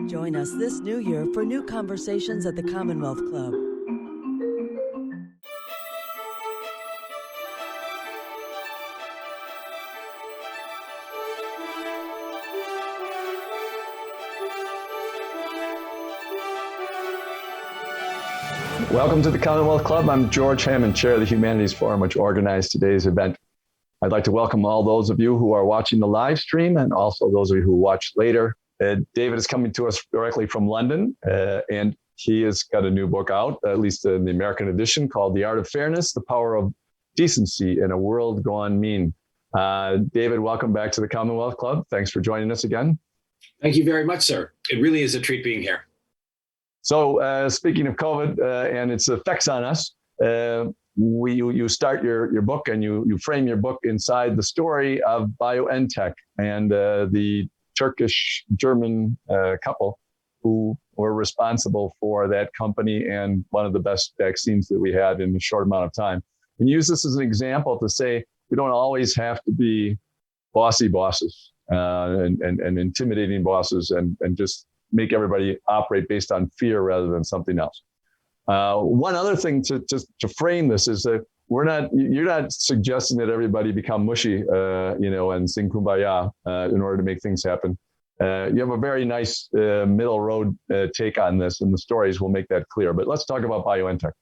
Join us this new year for new conversations at the Commonwealth Club. Welcome to the Commonwealth Club. I'm George Hammond, Chair of the Humanities Forum, which organized today's event. I'd like to welcome all those of you who are watching the live stream and also those of you who watch later. David is coming to us directly from London, and he has got a new book out, at least in the American edition, called The Art of Fairness, The Power of Decency in a World Gone Mean. David, welcome back to the Commonwealth Club. Thanks for joining us again. Thank you very much, sir. It really is a treat being here. So speaking of COVID and its effects on us, you start your book and you frame your book inside the story of BioNTech and the Turkish-German couple who were responsible for that company and one of the best vaccines that we had in a short amount of time. And use this as an example to say we don't always have to be bossy bosses and intimidating bosses and just make everybody operate based on fear rather than something else. One other thing to frame this is that you're not suggesting that everybody become mushy, and sing kumbaya in order to make things happen. You have a very nice middle road take on this, and the stories will make that clear. But let's talk about BioNTech.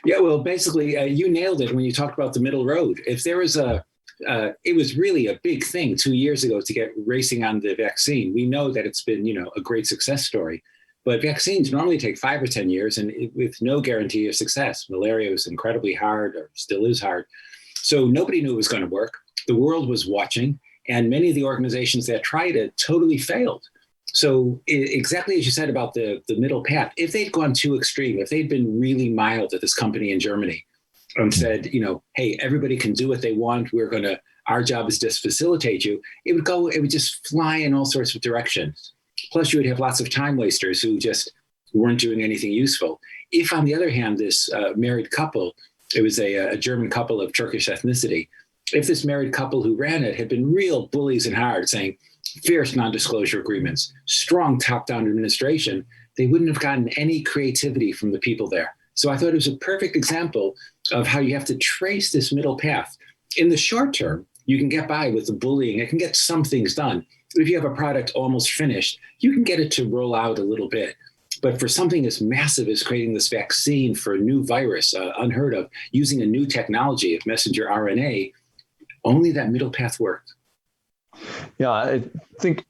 Yeah, well, basically, you nailed it when you talked about the middle road. If there was it was really a big thing 2 years ago to get racing on the vaccine. We know that it's been, a great success story. But vaccines normally take 5 or 10 years and with no guarantee of success. Malaria was incredibly hard, or still is hard. So nobody knew it was going to work. The world was watching, and many of the organizations that tried it totally failed. So exactly as you said about the middle path, if they'd gone too extreme, if they'd been really mild at this company in Germany and said, hey, everybody can do what they want, our job is just facilitate you, it would just fly in all sorts of directions. Plus, you would have lots of time wasters who just weren't doing anything useful. If, on the other hand, this married couple, it was a German couple of Turkish ethnicity, if this married couple who ran it had been real bullies and hard, saying fierce non-disclosure agreements, strong top-down administration, they wouldn't have gotten any creativity from the people there. So I thought it was a perfect example of how you have to trace this middle path. In the short term, you can get by with the bullying. It can get some things done. If you have a product almost finished, you can get it to roll out a little bit. But for something as massive as creating this vaccine for a new virus, unheard of, using a new technology of messenger RNA, only that middle path worked. Yeah, I think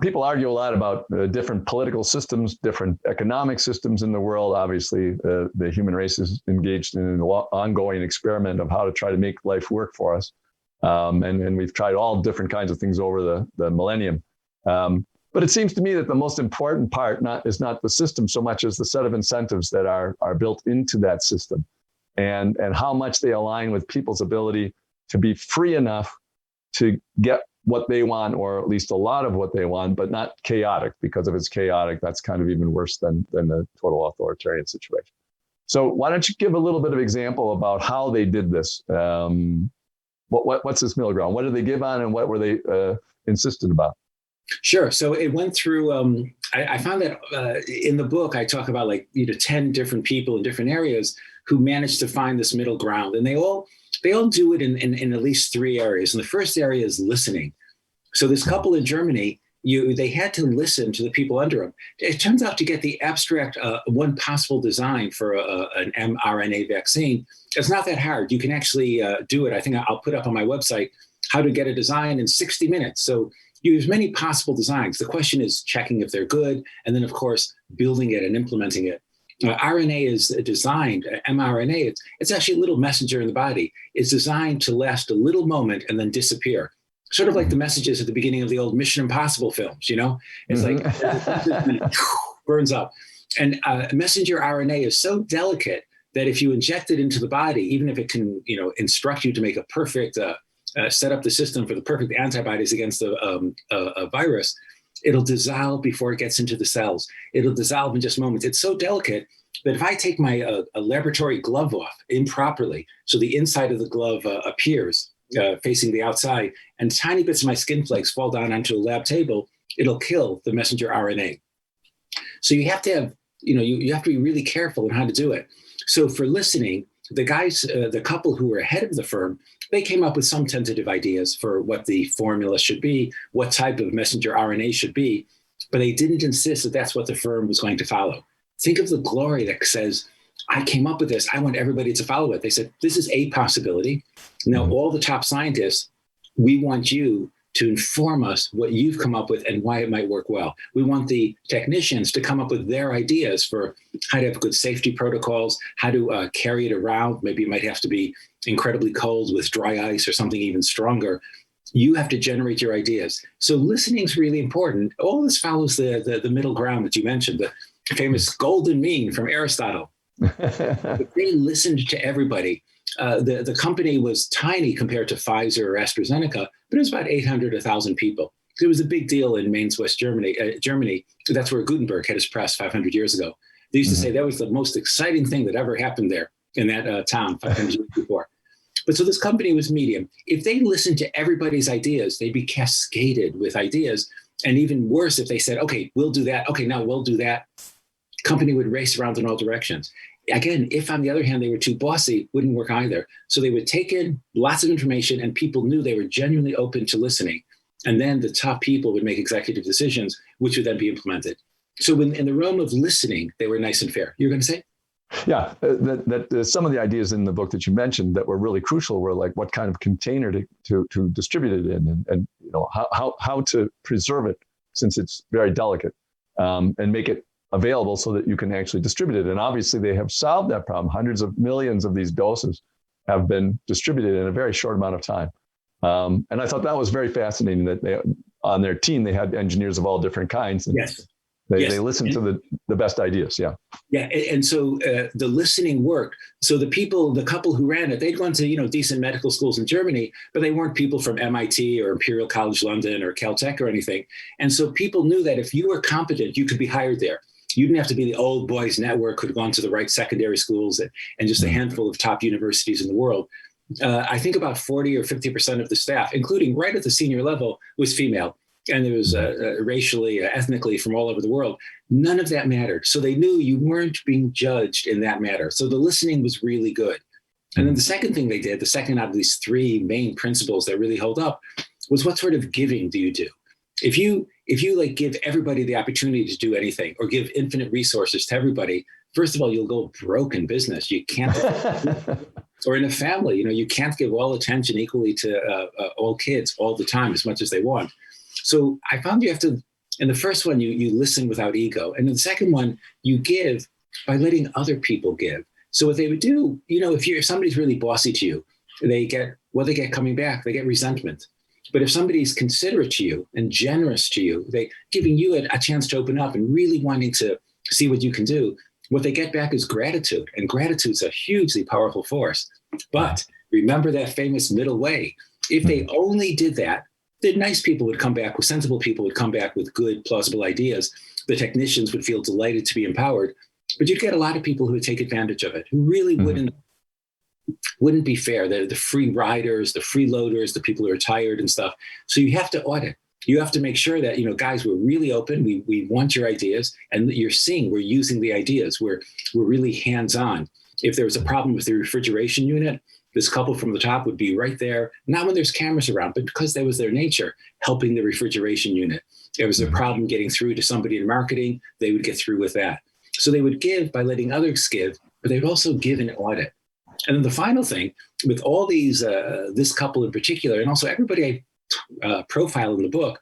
people argue a lot about different political systems, different economic systems in the world. Obviously, the human race is engaged in an ongoing experiment of how to try to make life work for us. And we've tried all different kinds of things over the millennium. But it seems to me that the most important part is not the system so much as the set of incentives that are built into that system and how much they align with people's ability to be free enough to get what they want, or at least a lot of what they want, but not chaotic, because if it's chaotic, that's kind of even worse than the total authoritarian situation. So why don't you give a little bit of example about how they did this? What's this middle ground? What did they give on and what were they insistent about? Sure. So it went through, I found that in the book, I talk about 10 different people in different areas who managed to find this middle ground. And they all do it in at least 3 areas. And the first area is listening. So this couple in Germany, they had to listen to the people under them. It turns out to get the abstract, one possible design for an mRNA vaccine, it's not that hard. You can actually do it. I think I'll put up on my website how to get a design in 60 minutes. So you use many possible designs. The question is checking if they're good, and then, of course, building it and implementing it. RNA is designed, mRNA, it's actually a little messenger in the body. It's designed to last a little moment and then disappear. Sort of like the messages at the beginning of the old Mission Impossible films, It's like burns up. And messenger RNA is so delicate that if you inject it into the body, even if it can, instruct you to make a perfect, set up the system for the perfect antibodies against a virus, it'll dissolve before it gets into the cells. It'll dissolve in just moments. It's so delicate that if I take my a laboratory glove off improperly, so the inside of the glove appears facing the outside, and tiny bits of my skin flakes fall down onto a lab table, it'll kill the messenger RNA. So you have to have, you have to be really careful in how to do it. So for listening, the guys, the couple who were ahead of the firm, they came up with some tentative ideas for what the formula should be, what type of messenger RNA should be, but they didn't insist that that's what the firm was going to follow. Think of the glory that says, I came up with this. I want everybody to follow it. They said, this is a possibility. Now, all the top scientists, we want you to inform us what you've come up with and why it might work well. We want the technicians to come up with their ideas for how to have good safety protocols, how to carry it around. Maybe it might have to be incredibly cold with dry ice or something even stronger. You have to generate your ideas. So listening is really important. All this follows the middle ground that you mentioned, the famous golden mean from Aristotle. But they listened to everybody. The company was tiny compared to Pfizer or AstraZeneca, but it was about 800, 1,000 people. It was a big deal in Mainz, West Germany. Germany. That's where Gutenberg had his press 500 years ago. They used to say that was the most exciting thing that ever happened there in that town 500 years before. But so this company was medium. If they listened to everybody's ideas, they'd be cascaded with ideas. And even worse, if they said, okay, we'll do that. Okay, now we'll do that. Company would race around in all directions. Again, if on the other hand, they were too bossy, wouldn't work either. So they would take in lots of information and people knew they were genuinely open to listening. And then the top people would make executive decisions, which would then be implemented. So in the realm of listening, they were nice and fair. You're going to say? Yeah, some of the ideas in the book that you mentioned that were really crucial were like what kind of container to distribute it in, and how to preserve it since it's very delicate, and make it available so that you can actually distribute it. And obviously they have solved that problem. Hundreds of millions of these doses have been distributed in a very short amount of time. And I thought that was very fascinating that they, on their team, they had engineers of all different kinds. And yes. They listened to the best ideas. Yeah. Yeah. And so the listening worked. So the couple who ran it, they'd gone to, decent medical schools in Germany, but they weren't people from MIT or Imperial College London or Caltech or anything. And so people knew that if you were competent, you could be hired there. You didn't have to be the old boys network who'd gone to the right secondary schools and just a handful of top universities in the world. I think about 40 or 50% of the staff, including right at the senior level, was female. And it was racially, ethnically from all over the world. None of that mattered. So they knew you weren't being judged in that matter. So the listening was really good. And then the second thing they did, the second out of these three main principles that really hold up, was what sort of giving do you do? If you like give everybody the opportunity to do anything or give infinite resources to everybody, first of all, you'll go broke in business. You can't, or in a family, you can't give all attention equally to all kids all the time as much as they want. So I found you have to, in the first one, you listen without ego. And in the second one, you give by letting other people give. So what they would do, if somebody's really bossy to you, they get coming back, they get resentment. But if somebody's considerate to you and generous to you, they giving you a chance to open up and really wanting to see what you can do, what they get back is gratitude. And gratitude's a hugely powerful force. But remember that famous middle way. If they only did that, the nice people would come back, sensible people would come back with good, plausible ideas. The technicians would feel delighted to be empowered. But you'd get a lot of people who would take advantage of it, who really wouldn't be fair. The free riders, the freeloaders, the people who are tired and stuff. So you have to audit. You have to make sure that, guys, we're really open. We want your ideas. And you're seeing we're using the ideas. We're really hands-on. If there was a problem with the refrigeration unit, this couple from the top would be right there, not when there's cameras around, but because that was their nature, helping the refrigeration unit. There was a problem getting through to somebody in marketing, they would get through with that. So they would give by letting others give, but they would also give in audit. And then the final thing, with all these, this couple in particular, and also everybody I profile in the book,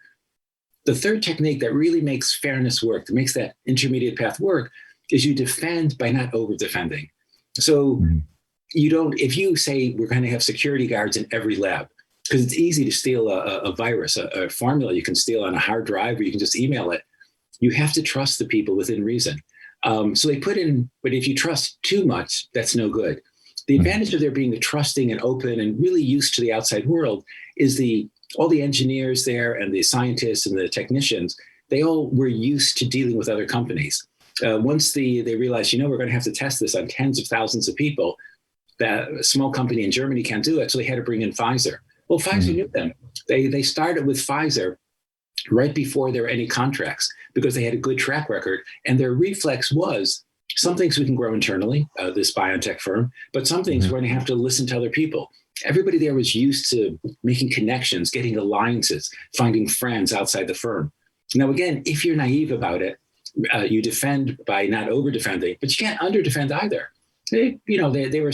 the third technique that really makes fairness work, that makes that intermediate path work, is you defend by not over-defending. So if you say we're going to have security guards in every lab, because it's easy to steal a virus, a formula you can steal on a hard drive, or you can just email it. You have to trust the people within reason. So they put in, but if you trust too much, that's no good. The advantage of there being the trusting and open and really used to the outside world is all the engineers there and the scientists and the technicians, they all were used to dealing with other companies. Once they realized, we're going to have to test this on tens of thousands of people, that a small company in Germany can't do it. So they had to bring in Pfizer. Well, Pfizer knew them. They started with Pfizer right before there were any contracts because they had a good track record. And their reflex was, some things we can grow internally, this BioNTech firm, but some things we're going to have to listen to other people. Everybody there was used to making connections, getting alliances, finding friends outside the firm. Now, again, if you're naive about it, you defend by not over defending, but you can't under defend either. They were,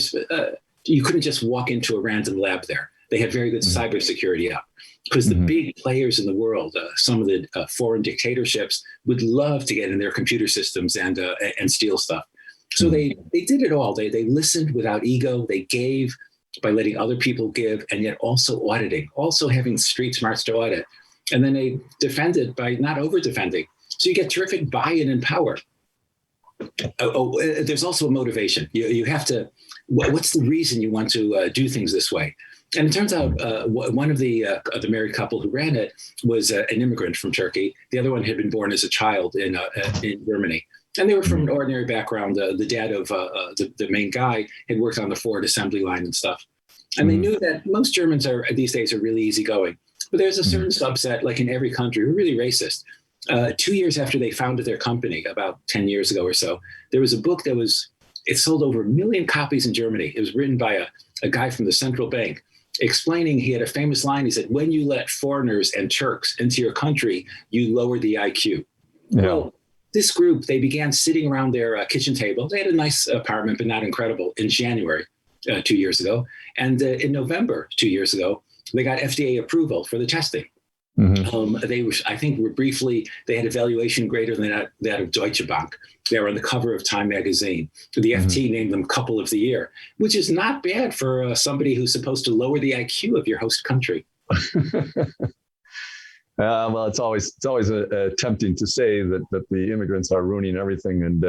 you couldn't just walk into a random lab there. They had very good cybersecurity up because the big players in the world, some of the foreign dictatorships would love to get in their computer systems and steal stuff. So they did it all. They listened without ego. They gave by letting other people give, and yet also auditing, also having street smarts to audit. And then they defended by not over defending. So you get terrific buy-in and power. There's also a motivation. You have to, what's the reason you want to do things this way? And it turns out one of the married couple who ran it was an immigrant from Turkey. The other one had been born as a child in Germany. And they were from an ordinary background. The dad of the main guy had worked on the Ford assembly line and stuff. And they knew that most Germans these days are really easygoing. But there's a certain subset, like in every country, who are really racist. 2 years after they founded their company, about 10 years ago or so, there was a book it sold over 1 million copies in Germany. It was written by a guy from the central bank explaining, he had a famous line. He said, when you let foreigners and Turks into your country, you lower the IQ. Yeah. Well, this group, they began sitting around their kitchen table. They had a nice apartment, but not incredible, in January 2 years ago. And in November 2 years ago, they got FDA approval for the testing. I think they had a valuation greater than that of Deutsche Bank. They were on the cover of Time magazine. The FT named them couple of the year, which is not bad for somebody who's supposed to lower the IQ of your host country. Well, it's always tempting to say that the immigrants are ruining everything. And,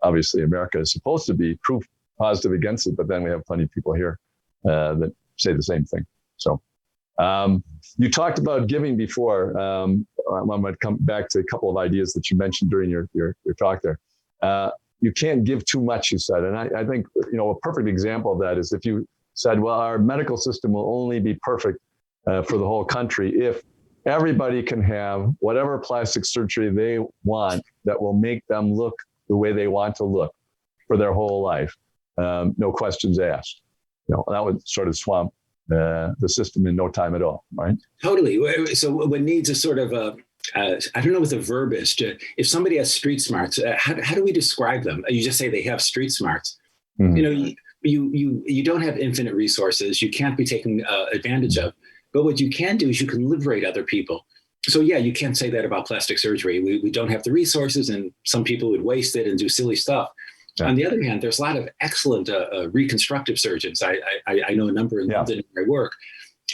obviously America is supposed to be proof positive against it, but then we have plenty of people here that say the same thing. So you talked about giving before. I'm going to come back to a couple of ideas that you mentioned during your talk there. You can't give too much, you said. And I think, a perfect example of that is if you said, well, our medical system will only be perfect for the whole country if everybody can have whatever plastic surgery they want that will make them look the way they want to look for their whole life. No questions asked. That would sort of swamp the system in no time at all, right? Totally. So what needs a sort of I don't know what the verb is. If somebody has street smarts, how do we describe them? You just say they have street smarts. You don't have infinite resources. You can't be taken advantage of. But what you can do is you can liberate other people. So yeah, you can't say that about plastic surgery. We don't have the resources, and some people would waste it and do silly stuff. Yeah. On the other hand, there's a lot of excellent reconstructive surgeons. I know a number in London where I work.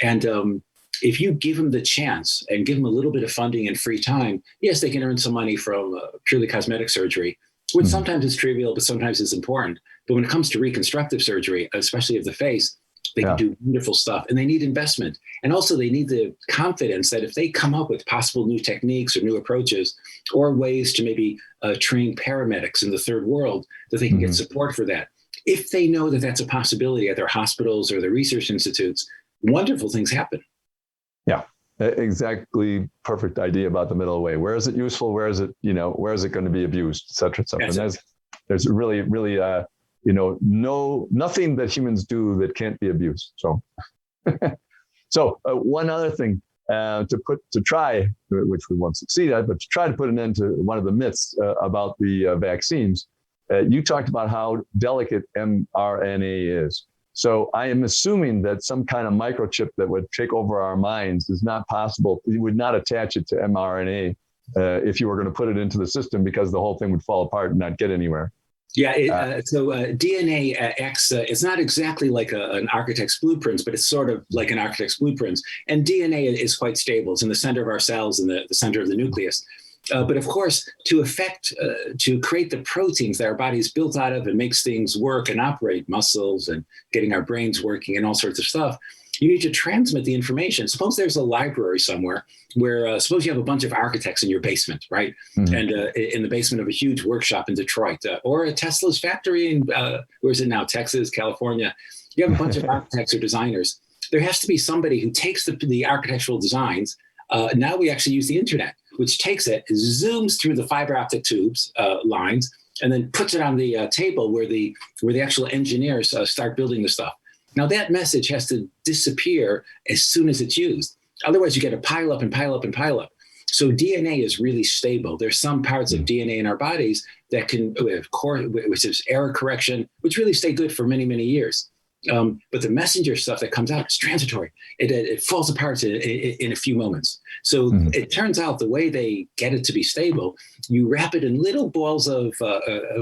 And if you give them the chance and give them a little bit of funding and free time, yes, they can earn some money from purely cosmetic surgery, which sometimes is trivial, but sometimes is important. But when it comes to reconstructive surgery, especially of the face, they can do wonderful stuff, and they need investment. And also they need the confidence that if they come up with possible new techniques or new approaches or ways to maybe train paramedics in the third world, that they can get support for that. If they know that that's a possibility at their hospitals or their research institutes, wonderful things happen. Yeah, exactly. Perfect idea about the middle way. Where is it useful? Where is it, where is it going to be abused, et cetera, et cetera. And there's really, nothing that humans do that can't be abused. So, one other thing to try, which we won't succeed at, but to try to put an end to one of the myths about the vaccines. You talked about how delicate mRNA is. So I am assuming that some kind of microchip that would take over our minds is not possible. You would not attach it to mRNA if you were going to put it into the system, because the whole thing would fall apart and not get anywhere. Yeah, so DNA acts, it's not exactly like an architect's blueprints, but it's sort of like an architect's blueprints. And DNA is quite stable. It's in the center of our cells, in the center of the nucleus. But of course, to create the proteins that our body is built out of and makes things work and operate, muscles and getting our brains working and all sorts of stuff, you need to transmit the information. Suppose there's a library somewhere where, suppose you have a bunch of architects in your basement, right? And in the basement of a huge workshop in Detroit, or a Tesla's factory in, where is it now? Texas, California. You have a bunch of architects or designers. There has to be somebody who takes the architectural designs, Now we actually use the internet, which takes it, zooms through the fiber optic tubes lines, and then puts it on the table where the actual engineers start building the stuff. Now that message has to disappear as soon as it's used. Otherwise, you get a pile up and pile up and pile up. So DNA is really stable. There's some parts of DNA in our bodies that can, which is error correction, which really stay good for many, many years. But the messenger stuff that comes out is transitory. It falls apart in a few moments. So it turns out the way they get it to be stable, you wrap it in little balls of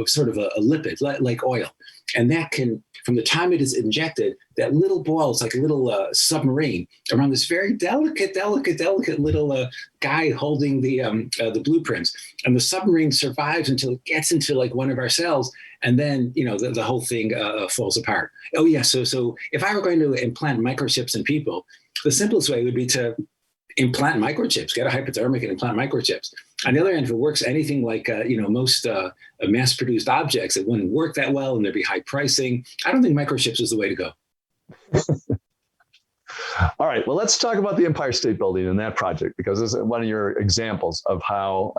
sort of a lipid, like oil. And that can, from the time it is injected, that little ball is like a little submarine around this very delicate little guy holding the blueprints. And the submarine survives until it gets into like one of our cells. And then, the whole thing falls apart. Oh, yeah. So if I were going to implant microchips in people, the simplest way would be to implant microchips, get a hypodermic and implant microchips. On the other hand, if it works anything like, most mass-produced objects, it wouldn't work that well and there'd be high pricing. I don't think microchips is the way to go. All right. Well, let's talk about the Empire State Building and that project, because this is one of your examples of how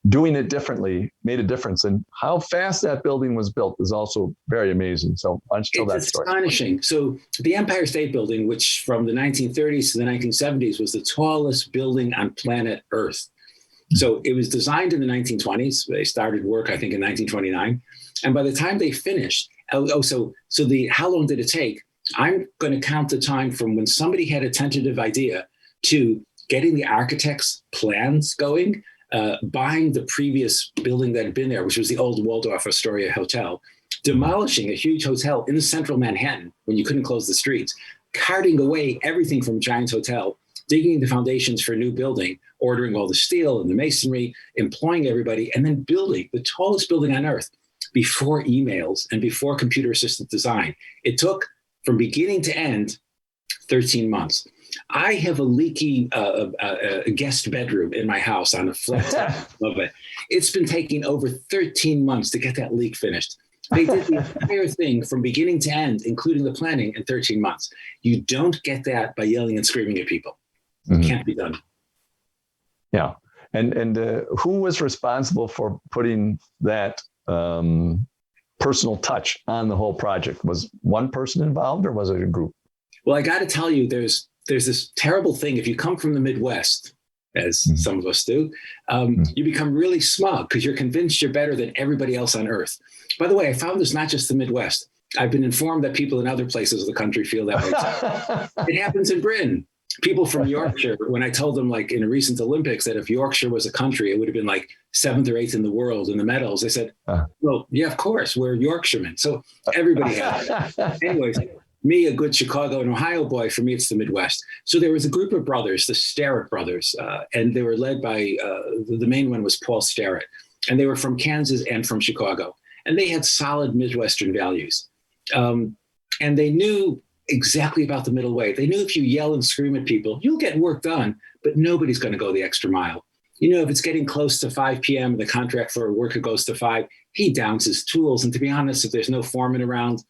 doing it differently made a difference. And how fast that building was built is also very amazing. So why don't you tell that story? It's astonishing. So the Empire State Building, which from the 1930s to the 1970s was the tallest building on planet Earth. So it was designed in the 1920s. They started work, I think, in 1929. And by the time they finished, how long did it take? I'm going to count the time from when somebody had a tentative idea to getting the architect's plans going, buying the previous building that had been there, which was the old Waldorf Astoria Hotel, demolishing a huge hotel in central Manhattan when you couldn't close the streets, carting away everything from Giant's Hotel, digging the foundations for a new building, ordering all the steel and the masonry, employing everybody, and then building the tallest building on Earth before emails and before computer-assisted design. It took, from beginning to end, 13 months. I have a leaky guest bedroom in my house on a flat top of it. It's been taking over 13 months to get that leak finished. They did the entire thing from beginning to end, including the planning, in 13 months. You don't get that by yelling and screaming at people. It can't be done. Yeah. And who was responsible for putting that personal touch on the whole project? Was one person involved or was it a group? Well, I got to tell you, there's this terrible thing. If you come from the Midwest, as some of us do, you become really smug because you're convinced you're better than everybody else on Earth. By the way, I found this not just the Midwest. I've been informed that people in other places of the country feel that way. It happens in Britain. People from Yorkshire, when I told them, like in a recent Olympics, that if Yorkshire was a country, it would have been like 7th or 8th in the world in the medals. They said, well, yeah, of course, we're Yorkshiremen. So everybody has it. Anyways, me, a good Chicago and Ohio boy, for me, it's the Midwest. So there was a group of brothers, the Starrett brothers, and they were led by, the main one was Paul Starrett. And they were from Kansas and from Chicago. And they had solid Midwestern values. And they knew exactly about the middle way. They knew if you yell and scream at people, you'll get work done, but nobody's going to go the extra mile. If it's getting close to 5 p.m. and the contract for a worker goes to 5, he downs his tools. And to be honest, if there's no foreman around,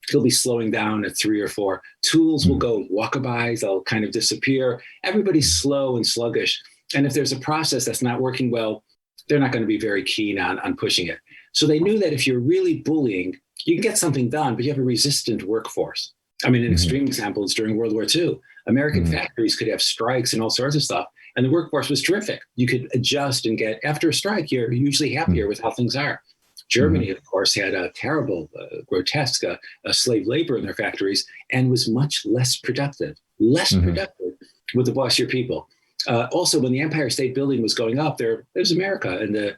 he'll be slowing down at 3 or 4. Tools will go walkabye. They'll kind of disappear. Everybody's slow and sluggish. And if there's a process that's not working well, they're not going to be very keen on pushing it. So they knew that if you're really bullying, you can get something done, but you have a resistant workforce. I mean, an extreme example is during World War II. American factories could have strikes and all sorts of stuff, and the workforce was terrific. You could adjust and get, after a strike, you're usually happier with how things are. Germany, of course, had a terrible, grotesque slave labor in their factories and was much less productive with the bossier people. Also, when the Empire State Building was going up, there was America, and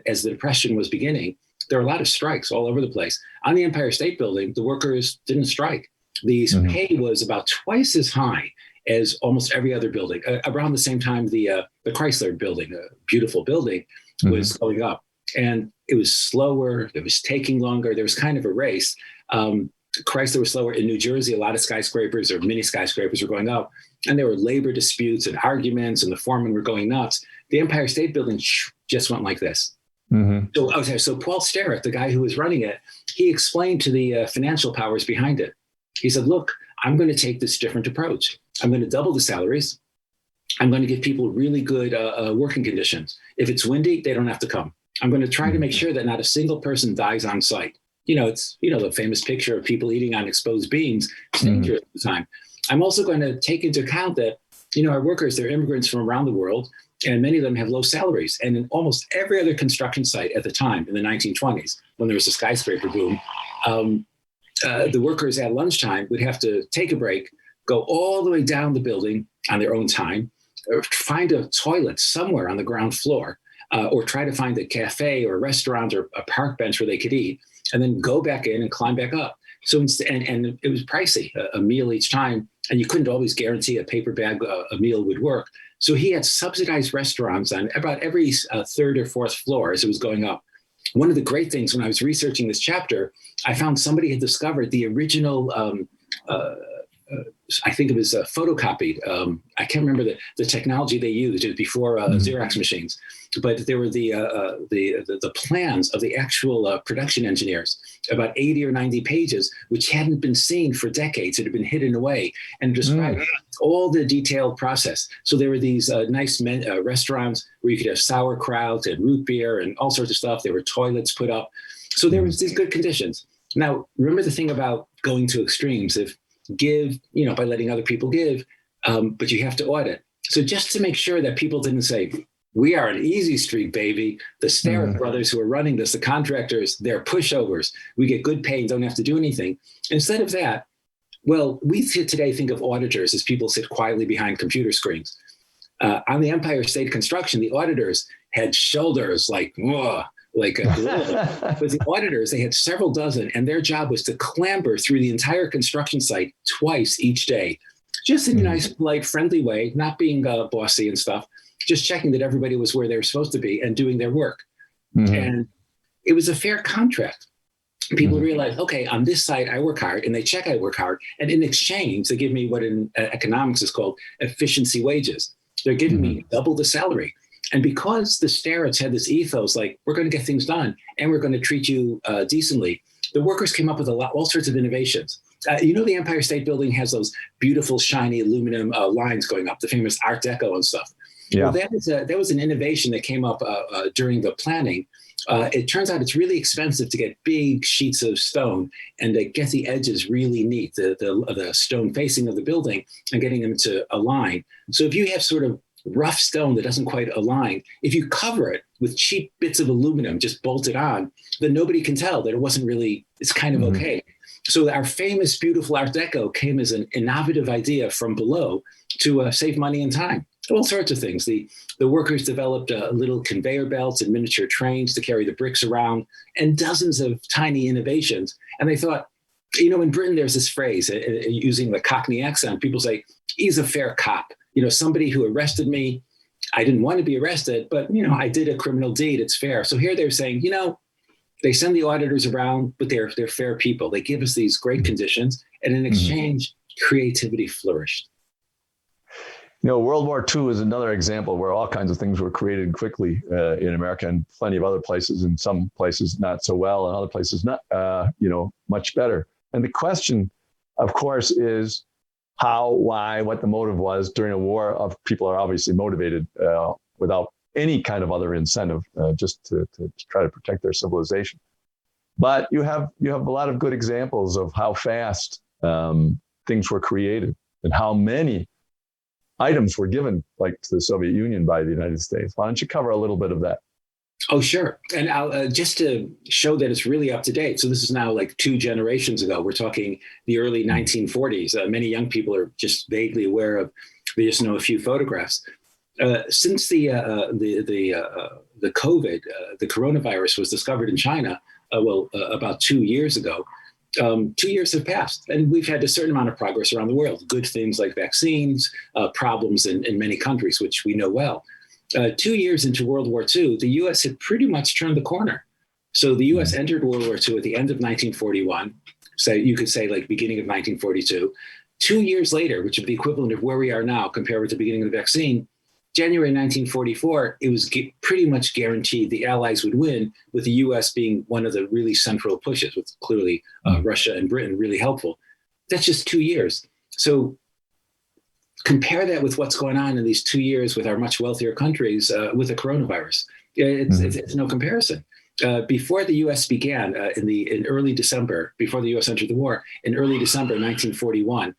as the Depression was beginning, there were a lot of strikes all over the place. On the Empire State Building, the workers didn't strike. The pay was about twice as high as almost every other building. Around the same time, the Chrysler Building, a beautiful building, was going up. And it was slower. It was taking longer. There was kind of a race. Chrysler was slower. In New Jersey, a lot of skyscrapers or mini skyscrapers were going up. And there were labor disputes and arguments, and the foremen were going nuts. The Empire State Building just went like this. So Paul Starrett, the guy who was running it, he explained to the financial powers behind it. He said, look, I'm going to take this different approach. I'm going to double the salaries. I'm going to give people really good working conditions. If it's windy, they don't have to come. I'm going to try to make sure that not a single person dies on site. It's, the famous picture of people eating on exposed beams. It's dangerous at the time. I'm also going to take into account that, our workers, they're immigrants from around the world, and many of them have low salaries. And in almost every other construction site at the time, in the 1920s, when there was a skyscraper boom, the workers at lunchtime would have to take a break, go all the way down the building on their own time, or find a toilet somewhere on the ground floor, or try to find a cafe or a restaurant or a park bench where they could eat, and then go back in and climb back up. So, and it was pricey, a meal each time, and you couldn't always guarantee a paper bag a meal would work. So he had subsidized restaurants on about every third or fourth floor as it was going up. One of the great things when I was researching this chapter, I found somebody had discovered the original, I think it was photocopied. I can't remember the technology they used. It was before Xerox machines, but there were the plans of the actual production engineers, about 80 or 90 pages, which hadn't been seen for decades. It had been hidden away, and described all the detailed process. So there were these nice restaurants where you could have sauerkraut and root beer and all sorts of stuff. There were toilets put up. So there was these good conditions. Now, remember the thing about going to extremes. If give, by letting other people give, but you have to audit. So just to make sure that people didn't say, we are an easy street, baby. The Starrett brothers who are running this, the contractors, they're pushovers. We get good pay and don't have to do anything. Instead of that, well, we today think of auditors as people sit quietly behind computer screens. On the Empire State Construction, the auditors had shoulders like a gorilla. But the auditors, they had several dozen, and their job was to clamber through the entire construction site twice each day, just in a nice, polite, friendly way, not being bossy and stuff, just checking that everybody was where they were supposed to be and doing their work. And it was a fair contract. People realize, okay, on this site, I work hard, and they check I work hard. And in exchange, they give me what in economics is called efficiency wages. They're giving me double the salary. And because the Starretts had this ethos, like, we're going to get things done and we're going to treat you decently, the workers came up with all sorts of innovations. The Empire State Building has those beautiful, shiny aluminum lines going up, the famous Art Deco and stuff. Yeah. Well, that was an innovation that came up during the planning. It turns out it's really expensive to get big sheets of stone and to get the edges really neat, the stone facing of the building, and getting them to align. So if you have sort of rough stone that doesn't quite align, if you cover it with cheap bits of aluminum just bolted on, then nobody can tell that it wasn't really, it's kind of okay. So our famous, beautiful Art Deco came as an innovative idea from below to save money and time. All sorts of things. The workers developed little conveyor belts and miniature trains to carry the bricks around, and dozens of tiny innovations. And they thought, in Britain, there's this phrase using the Cockney accent. People say, he's a fair cop. Somebody who arrested me, I didn't want to be arrested, but, I did a criminal deed. It's fair. So here they're saying, they send the auditors around, but they're fair people. They give us these great conditions, and in exchange, creativity flourished. World War II is another example where all kinds of things were created quickly in America, and plenty of other places, in some places not so well, and other places not, much better. And the question, of course, is how, why, what the motive was during a war. Of people are obviously motivated without any kind of other incentive, just to try to protect their civilization. But you have a lot of good examples of how fast things were created and how many items were given, like, to the Soviet Union by the United States. Why don't you cover a little bit of that? Oh, sure. And I'll, just to show that it's really up to date. So this is now like 2 generations ago. We're talking the early 1940s. Many young people are just vaguely aware of, they just know a few photographs. Since the COVID, the coronavirus was discovered in China, about 2 years ago. 2 years have passed, and we've had a certain amount of progress around the world. Good things like vaccines, problems in many countries, which we know well. 2 years into World War II, the U.S. had pretty much turned the corner. So the U.S. entered World War II at the end of 1941. So you could say like beginning of 1942. 2 years later, which is the equivalent of where we are now compared with the beginning of the vaccine, January 1944, it was pretty much guaranteed the Allies would win, with the U.S. being one of the really central pushes, with clearly Russia and Britain really helpful. That's just 2 years. So compare that with what's going on in these 2 years with our much wealthier countries with the coronavirus. It's no comparison. Before the U.S. began in early December, before the U.S. entered the war, in early December 1941,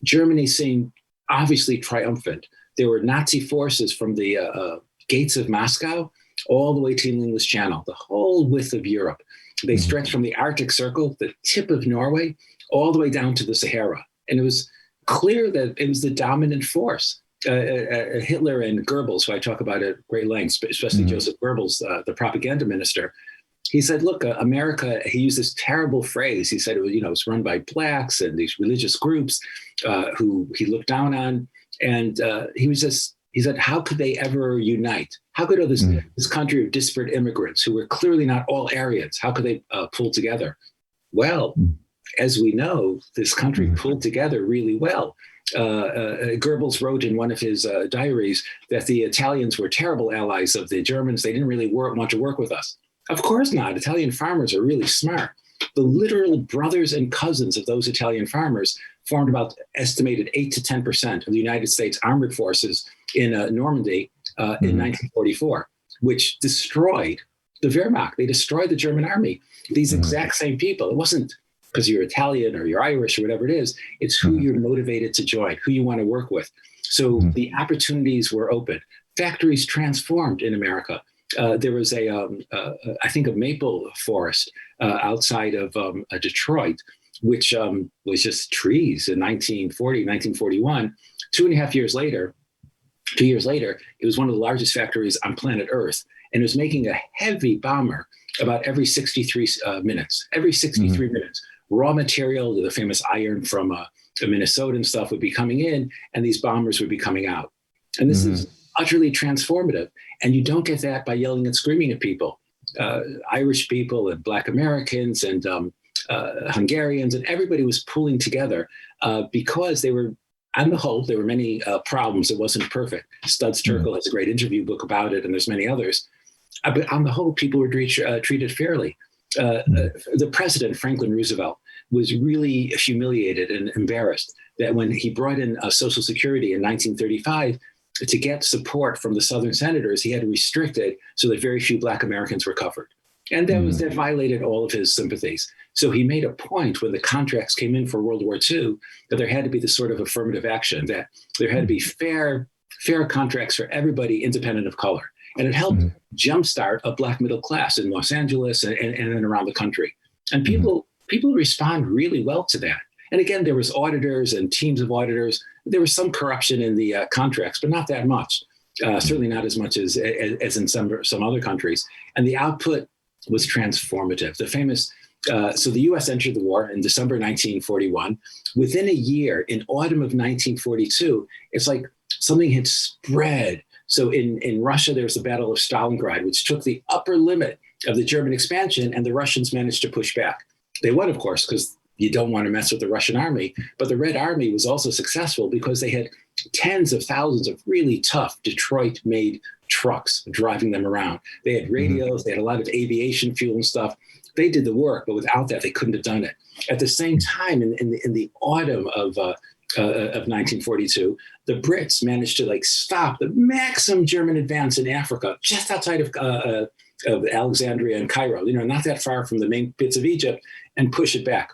Germany seemed obviously triumphant. There were Nazi forces from the gates of Moscow all the way to the English Channel, the whole width of Europe. They stretched from the Arctic Circle, the tip of Norway, all the way down to the Sahara. And it was clear that it was the dominant force. Hitler and Goebbels, who I talk about at great length, especially Joseph Goebbels, the propaganda minister, he said, look, America, he used this terrible phrase. He said it was, it was run by blacks and these religious groups who he looked down on. And he said, how could they ever unite? How could this country of disparate immigrants who were clearly not all Aryans, how could they pull together? Well, as we know, this country pulled together really well. Goebbels wrote in one of his diaries that the Italians were terrible allies of the Germans. They didn't really want to work with us. Of course not. Italian farmers are really smart. The literal brothers and cousins of those Italian farmers formed about estimated 8 to 10% of the United States armored forces in Normandy in 1944, which destroyed the Wehrmacht. They destroyed the German army. These exact same people. It wasn't because you're Italian or you're Irish or whatever it is. It's who you're motivated to join, who you want to work with. So the opportunities were open. Factories transformed in America. There was I think, a maple forest outside of Detroit, which was just trees in 1940, 1941. 2.5 years later, 2 years later, it was one of the largest factories on planet Earth. And it was making a heavy bomber about every 63 minutes. Every 63 minutes, raw material, the famous iron from Minnesota and stuff would be coming in, and these bombers would be coming out. And this is utterly transformative. And you don't get that by yelling and screaming at people. Irish people and Black Americans and Hungarians, and everybody was pulling together because they were, on the whole, there were many problems. It wasn't perfect. Studs Terkel has a great interview book about it, and there's many others. But on the whole, people were treated fairly. The president, Franklin Roosevelt, was really humiliated and embarrassed that when he brought in Social Security in 1935, to get support from the Southern senators, he had to restrict it so that very few Black Americans were covered. And that violated all of his sympathies. So he made a point when the contracts came in for World War II that there had to be this sort of affirmative action, that there had to be fair contracts for everybody independent of color. And it helped jumpstart a Black middle class in Los Angeles and around the country. And people respond really well to that. And again, there was auditors and teams of auditors. There was some corruption in the contracts, but not that much. Certainly not as much as in some other countries. And the output was transformative. The famous, so the U.S. entered the war in December 1941. Within a year, in autumn of 1942, it's like something had spread. So in Russia, there was the Battle of Stalingrad, which took the upper limit of the German expansion, and the Russians managed to push back. They won, of course, because you don't want to mess with the Russian army. But the Red Army was also successful because they had tens of thousands of really tough Detroit-made trucks driving them around. They had radios, they had a lot of aviation fuel and stuff. They did the work, but without that, they couldn't have done it. At the same time, in the autumn of 1942, the Brits managed to stop the maximum German advance in Africa, just outside of Alexandria and Cairo, not that far from the main bits of Egypt, and push it back.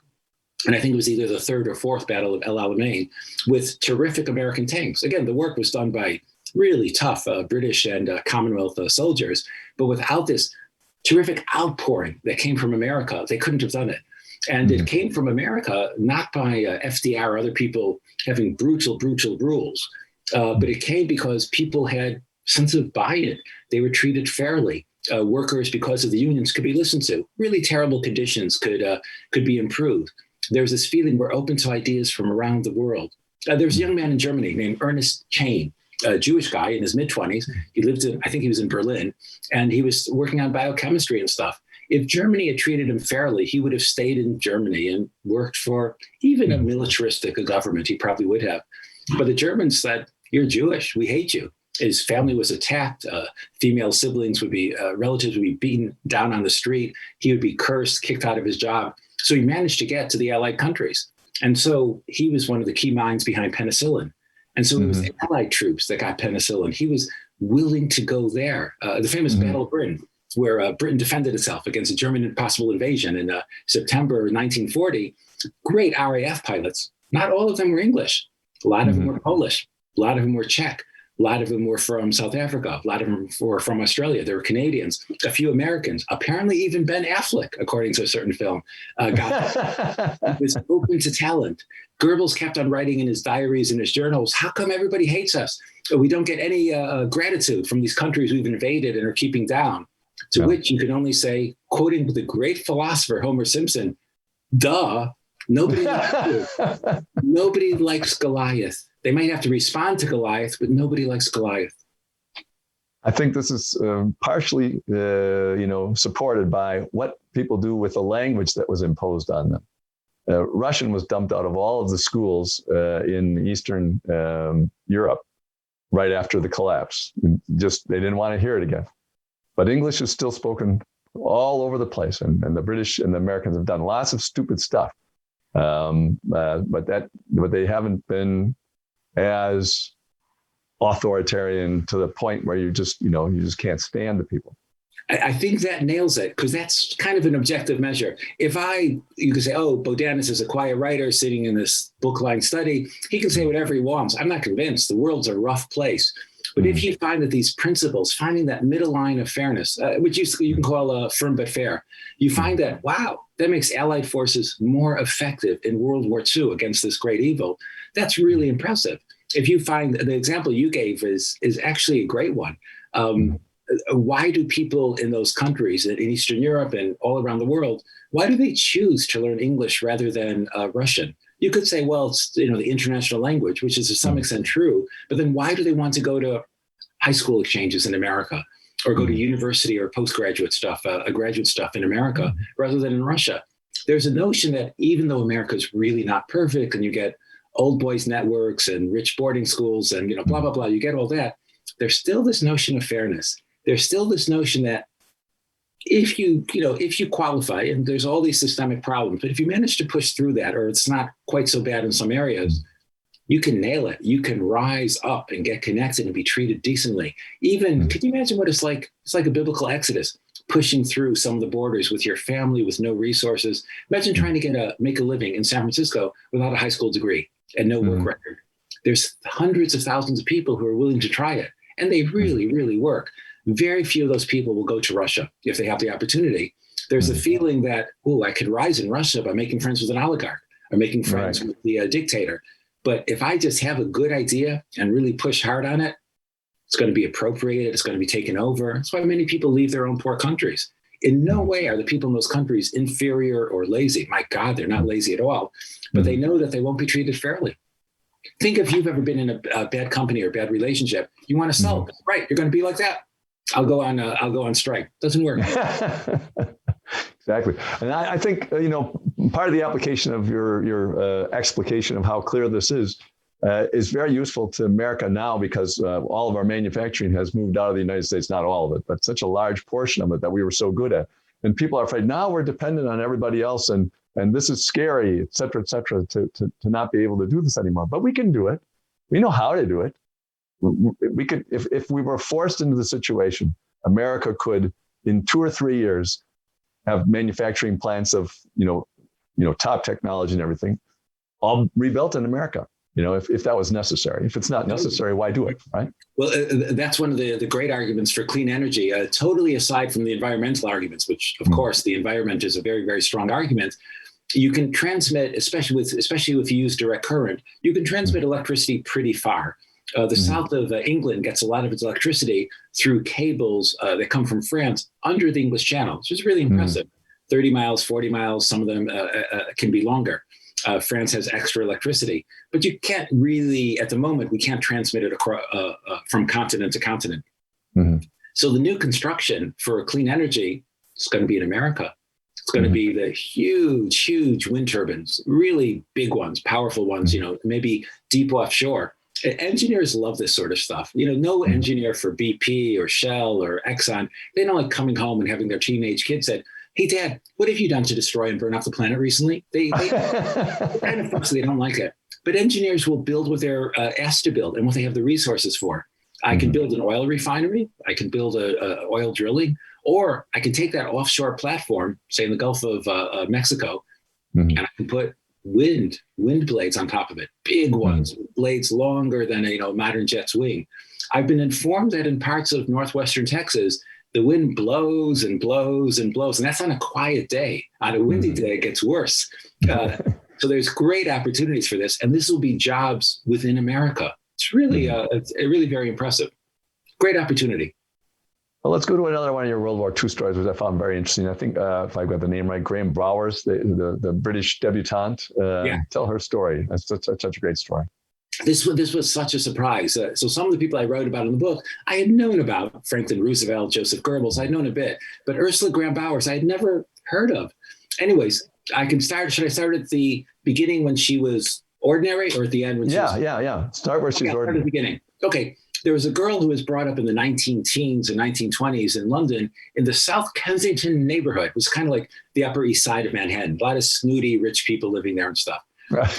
And I think it was either the third or fourth Battle of El Alamein, with terrific American tanks. Again, the work was done by really tough British and Commonwealth soldiers, but without this terrific outpouring that came from America, they couldn't have done it. And it came from America, not by FDR or other people having brutal rules, but it came because people had sense of buy-in. They were treated fairly. Workers, because of the unions, could be listened to. Really terrible conditions could be improved. There's this feeling we're open to ideas from around the world. There's a young man in Germany named Ernest Chain, a Jewish guy in his mid-20s. He lived I think he was in Berlin, and he was working on biochemistry and stuff. If Germany had treated him fairly, he would have stayed in Germany and worked for even a militaristic government. He probably would have. But the Germans said, "You're Jewish. We hate you." His family was attacked. Female siblings relatives would be beaten down on the street. He would be cursed, kicked out of his job. So he managed to get to the Allied countries. And so he was one of the key minds behind penicillin. And so it was the Allied troops that got penicillin. He was willing to go there. The famous Battle of Britain, where Britain defended itself against a German possible invasion in September 1940. Great RAF pilots. Not all of them were English. A lot of them were Polish. A lot of them were Czech. A lot of them were from South Africa. A lot of them were from Australia. There were Canadians, a few Americans. Apparently even Ben Affleck, according to a certain film, was open to talent. Goebbels kept on writing in his diaries and his journals, how come everybody hates us? We don't get any gratitude from these countries we've invaded and are keeping down. To which you can only say, quoting the great philosopher Homer Simpson, duh, nobody nobody likes Goliath. They might have to respond to Goliath, but nobody likes Goliath. I think this is partially, supported by what people do with the language that was imposed on them. Russian was dumped out of all of the schools in Eastern Europe right after the collapse. They didn't want to hear it again. But English is still spoken all over the place, and the British and the Americans have done lots of stupid stuff, but they haven't been as authoritarian to the point where you just can't stand the people. I think that nails it, because that's kind of an objective measure. You could say, oh, Bodanis is a quiet writer sitting in this book-lined study. He can say whatever he wants. I'm not convinced. The world's a rough place. But if you find that these principles, finding that middle line of fairness, which you can call firm but fair, you find that, wow, that makes Allied forces more effective in World War II against this great evil. That's really impressive. If you find the example you gave is actually a great one. Why do people in those countries, in Eastern Europe and all around the world, why do they choose to learn English rather than Russian? You could say, well, it's the international language, which is to some extent true. But then why do they want to go to high school exchanges in America, or go to university or postgraduate stuff, graduate stuff in America rather than in Russia? There's a notion that even though America is really not perfect, and you get old boys networks and rich boarding schools and blah blah blah, you get all that. There's still this notion of fairness. There's still this notion that if you qualify, and there's all these systemic problems, but if you manage to push through that, or it's not quite so bad in some areas, you can nail it. You can rise up and get connected and be treated decently. Even, can you imagine what it's like? It's like a biblical exodus, pushing through some of the borders with your family with no resources. Imagine trying to make a living in San Francisco without a high school degree and no work record. There's hundreds of thousands of people who are willing to try it, and they really, really work. Very few of those people will go to Russia if they have the opportunity. There's a feeling that, I could rise in Russia by making friends with an oligarch or making friends with the dictator. But if I just have a good idea and really push hard on it, it's going to be appropriated. It's going to be taken over. That's why many people leave their own poor countries. In no way are the people in those countries inferior or lazy. My God, they're not lazy at all. But they know that they won't be treated fairly. Think if you've ever been in a bad company or bad relationship, you want to sell. Right, you're going to be like that. I'll go on strike. Doesn't work. Exactly. And I think, part of the application of your explication of how clear this is very useful to America now, because all of our manufacturing has moved out of the United States, not all of it, but such a large portion of it that we were so good at. And people are afraid now we're dependent on everybody else. And this is scary, et cetera, to not be able to do this anymore. But we can do it. We know how to do it. We could, if we were forced into the situation, America could, in 2 or 3 years, have manufacturing plants of, top technology and everything, all rebuilt in America. If that was necessary. If it's not necessary, why do it, right? Well, that's one of the great arguments for clean energy, totally aside from the environmental arguments, which, of course, the environment is a very, very strong argument. You can transmit, especially if you use direct current, you can transmit electricity pretty far. The south of England gets a lot of its electricity through cables that come from France under the English Channel, which is really impressive. 30 miles, 40 miles, some of them can be longer. France has extra electricity, but you can't really, at the moment, we can't transmit it across, from continent to continent. So the new construction for clean energy is going to be in America. It's going to be the huge, huge wind turbines, really big ones, powerful ones, maybe deep offshore. Engineers love this sort of stuff. No engineer for BP or Shell or Exxon, they don't like coming home and having their teenage kid said, hey, Dad, what have you done to destroy and burn up the planet recently? They kind of fussy, they don't like it. But engineers will build what they're asked to build and what they have the resources for. I can build an oil refinery. I can build a oil drilling, or I can take that offshore platform, say in the Gulf of Mexico, and I can put wind blades on top of it, big ones, blades longer than a modern jet's wing. I've been informed that in parts of northwestern Texas, the wind blows and blows and blows, and that's on a quiet day. On a windy day, it gets worse. So there's great opportunities for this, and this will be jobs within America. It's really, it's really very impressive. Great opportunity. Well, let's go to another one of your World War II stories, which I found very interesting. I think if I got the name right, Graham Bowers, the British debutante. Tell her story. That's such a great story. This was such a surprise. So some of the people I wrote about in the book, I had known about. Franklin Roosevelt, Joseph Goebbels, I'd known a bit. But Ursula Graham Bowers, I had never heard of. Anyways, should I start at the beginning when she was ordinary, or at the end when she was... Yeah. Start where she's ordinary. Start at the beginning. Okay. There was a girl who was brought up in the 19-teens and 1920s in London in the South Kensington neighborhood. It was kind of like the Upper East Side of Manhattan. A lot of snooty rich people living there and stuff.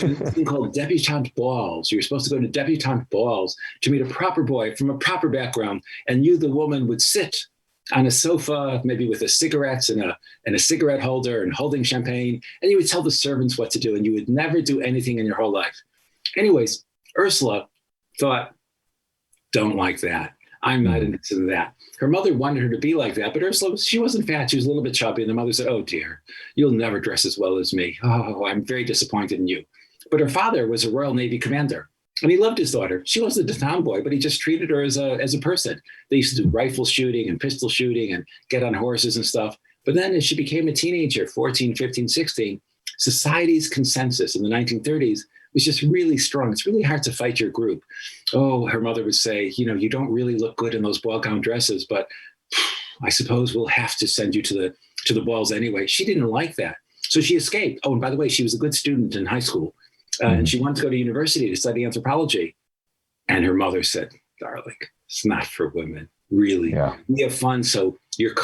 And this thing called debutante balls. You were supposed to go to debutante balls to meet a proper boy from a proper background, and you, the woman, would sit on a sofa, maybe with a cigarettes and a cigarette holder and holding champagne, and you would tell the servants what to do, and you would never do anything in your whole life. Anyways, Ursula thought, don't like that. I'm not interested in that. Her mother wanted her to be like that, but Ursula, she wasn't fat. She was a little bit chubby. And the mother said, oh, dear, you'll never dress as well as me. Oh, I'm very disappointed in you. But her father was a Royal Navy commander, and he loved his daughter. She wasn't a tomboy, but he just treated her as a person. They used to do rifle shooting and pistol shooting and get on horses and stuff. But then as she became a teenager, 14, 15, 16, society's consensus in the 1930s was just really strong. It's really hard to fight your group. Oh, her mother would say, you don't really look good in those ball gown dresses, but I suppose we'll have to send you to the balls anyway. She didn't like that. So she escaped. Oh, and by the way, she was a good student in high school. And she wanted to go to university to study anthropology. And her mother said, darling, it's not for women, really. Yeah. We have fun, so your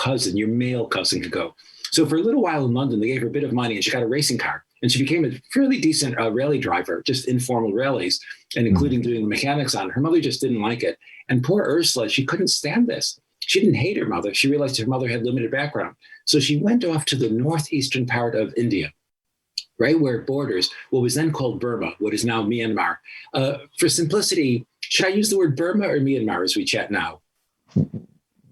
male cousin could go. So for a little while in London, they gave her a bit of money and she got a racing car. And she became a fairly decent rally driver, just informal rallies, and including doing the mechanics on it. Her mother just didn't like it. And poor Ursula, she couldn't stand this. She didn't hate her mother. She realized her mother had limited background. So she went off to the northeastern part of India, right where it borders what was then called Burma, what is now Myanmar. For simplicity, should I use the word Burma or Myanmar as we chat now?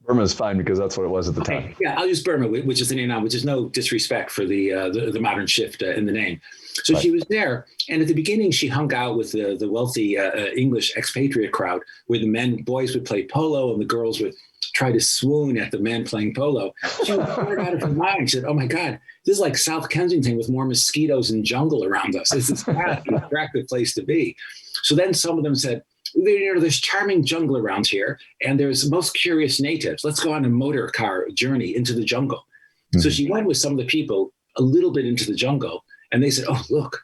Burma is fine because that's what it was at the time. Yeah, I'll use Burma, which is the name now, which is no disrespect for the modern shift in the name. So right. She was there, and at the beginning, she hung out with the wealthy English expatriate crowd, where the boys would play polo and the girls would try to swoon at the men playing polo. She was bored out of her mind. She said, "Oh my God, this is like South Kensington with more mosquitoes and jungle around us. This is not an attractive place to be." So then some of them said, there's charming jungle around here, and there's most curious natives. Let's go on a motor car journey into the jungle. Mm-hmm. So she went with some of the people a little bit into the jungle, and they said, oh, look,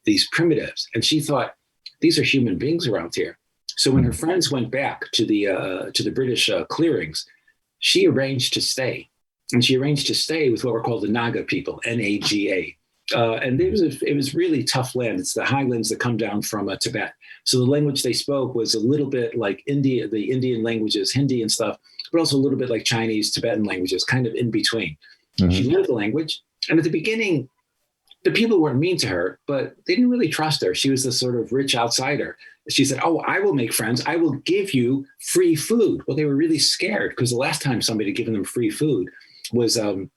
these primitives. And she thought, these are human beings around here. So when her friends went back to the British clearings, she arranged to stay. And she arranged to stay with what were called the Naga people, N-A-G-A. And it was really tough land. It's the highlands that come down from Tibet. So the language they spoke was a little bit like India, the Indian languages, Hindi and stuff, but also a little bit like Chinese, Tibetan languages, kind of in between. Mm-hmm. She learned the language. And at the beginning, the people weren't mean to her, but they didn't really trust her. She was this sort of rich outsider. She said, oh, I will make friends. I will give you free food. Well, they were really scared because the last time somebody had given them free food was a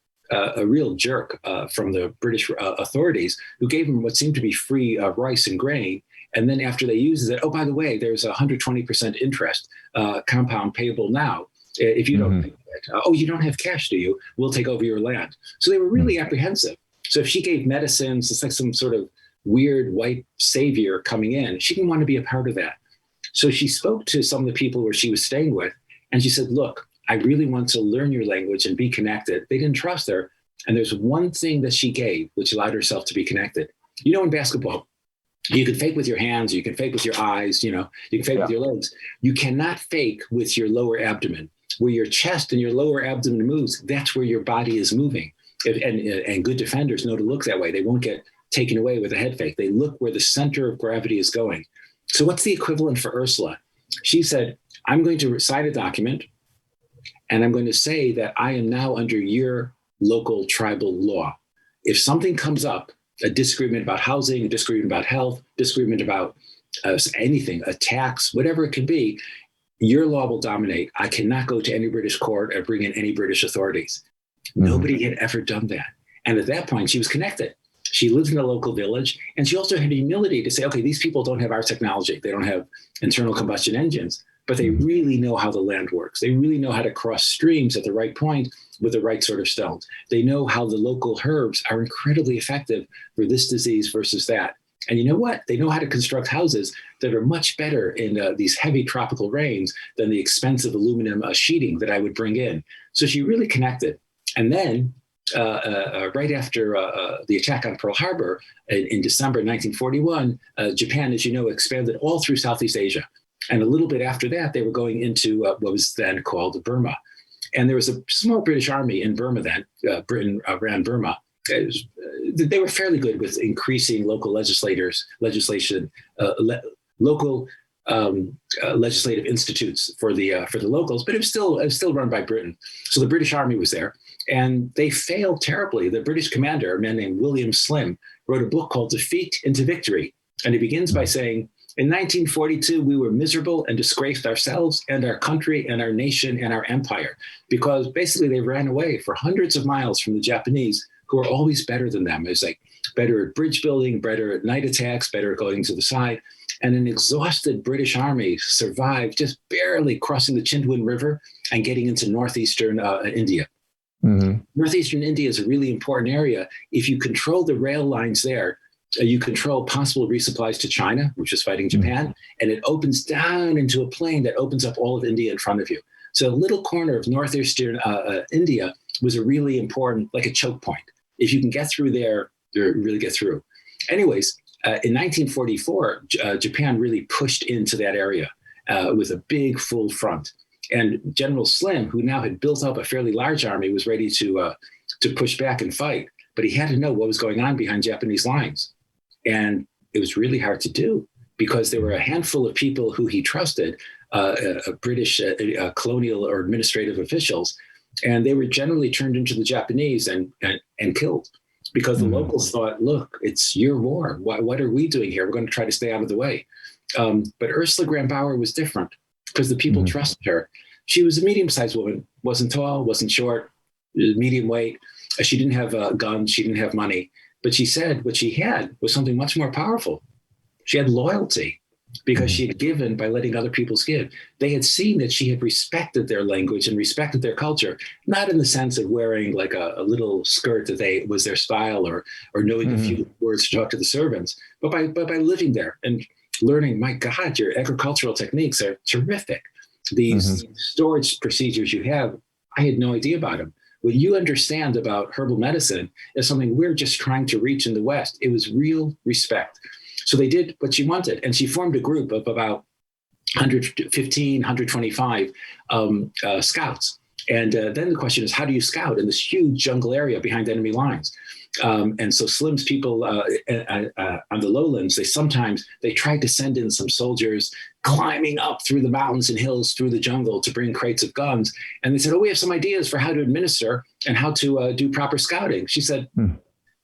real jerk from the British authorities who gave them what seemed to be free rice and grain. And then after they used it, oh, by the way, there's 120% interest compound payable now. If you don't, you don't have cash, do you? We'll take over your land. So they were really apprehensive. So if she gave medicines, it's like some sort of weird white savior coming in. She didn't want to be a part of that. So she spoke to some of the people where she was staying with, and she said, look, I really want to learn your language and be connected. They didn't trust her. And there's one thing that she gave, which allowed herself to be connected. In basketball, you can fake with your hands, you can fake with your eyes, you can fake with your legs. You cannot fake with your lower abdomen. Where your chest and your lower abdomen moves, that's where your body is moving. And good defenders know to look that way. They won't get taken away with a head fake. They look where the center of gravity is going. So what's the equivalent for Ursula? She said, I'm going to sign a document and I'm going to say that I am now under your local tribal law. If something comes up, a disagreement about housing, a disagreement about health, disagreement about anything, a tax, whatever it can be, your law will dominate. I cannot go to any British court or bring in any British authorities. Mm-hmm. Nobody had ever done that. And at that point, she was connected. She lived in a local village, and she also had humility to say, okay, these people don't have our technology. They don't have internal combustion engines, but they really know how the land works. They really know how to cross streams at the right point with the right sort of stones. They know how the local herbs are incredibly effective for this disease versus that. And you know what? They know how to construct houses that are much better in these heavy tropical rains than the expensive aluminum sheeting that I would bring in. So she really connected. And then right after the attack on Pearl Harbor in December 1941, Japan, as you know, expanded all through Southeast Asia. And a little bit after that, they were going into what was then called Burma. And there was a small British army in Burma then. Britain ran Burma. They were fairly good with increasing local legislative institutes for the locals, but it was still run by Britain. So the British Army was there, and they failed terribly. The British commander, a man named William Slim, wrote a book called Defeat into Victory, and he begins by saying, in 1942, we were miserable and disgraced ourselves and our country and our nation and our empire, because basically they ran away for hundreds of miles from the Japanese, who are always better than them. It's like better at bridge building, better at night attacks, better at going to the side. And an exhausted British army survived just barely crossing the Chindwin River and getting into northeastern India. Mm-hmm. Northeastern India is a really important area. If you control the rail lines there, you control possible resupplies to China, which is fighting Japan, mm-hmm. and it opens down into a plain that opens up all of India in front of you. So a little corner of northeastern India was a really important, like a choke point. If you can get through there, you really get through. Anyways, in 1944, Japan really pushed into that area with a big full front. And General Slim, who now had built up a fairly large army, was ready to push back and fight. But he had to know what was going on behind Japanese lines. And it was really hard to do because there were a handful of people who he trusted, British colonial or administrative officials, and they were generally turned into the Japanese and killed because the locals thought, look, it's your war. What are we doing here? We're going to try to stay out of the way. But Ursula Grambauer was different because the people trusted her. She was a medium-sized woman, wasn't tall, wasn't short, medium weight. She didn't have guns. She didn't have money. But she said what she had was something much more powerful. She had loyalty because she had given by letting other people give. They had seen that she had respected their language and respected their culture, not in the sense of wearing like a little skirt that was their style or knowing a few words to talk to the servants, but by living there and learning, my God, your agricultural techniques are terrific. These storage procedures you have, I had no idea about them. What you understand about herbal medicine is something we're just trying to reach in the West. It was real respect. So they did what she wanted. And she formed a group of about 115, 125 scouts. And then the question is, how do you scout in this huge jungle area behind enemy lines? And so Slim's people on the lowlands, they tried to send in some soldiers climbing up through the mountains and hills through the jungle to bring crates of guns. And they said, we have some ideas for how to administer and how to do proper scouting. She said,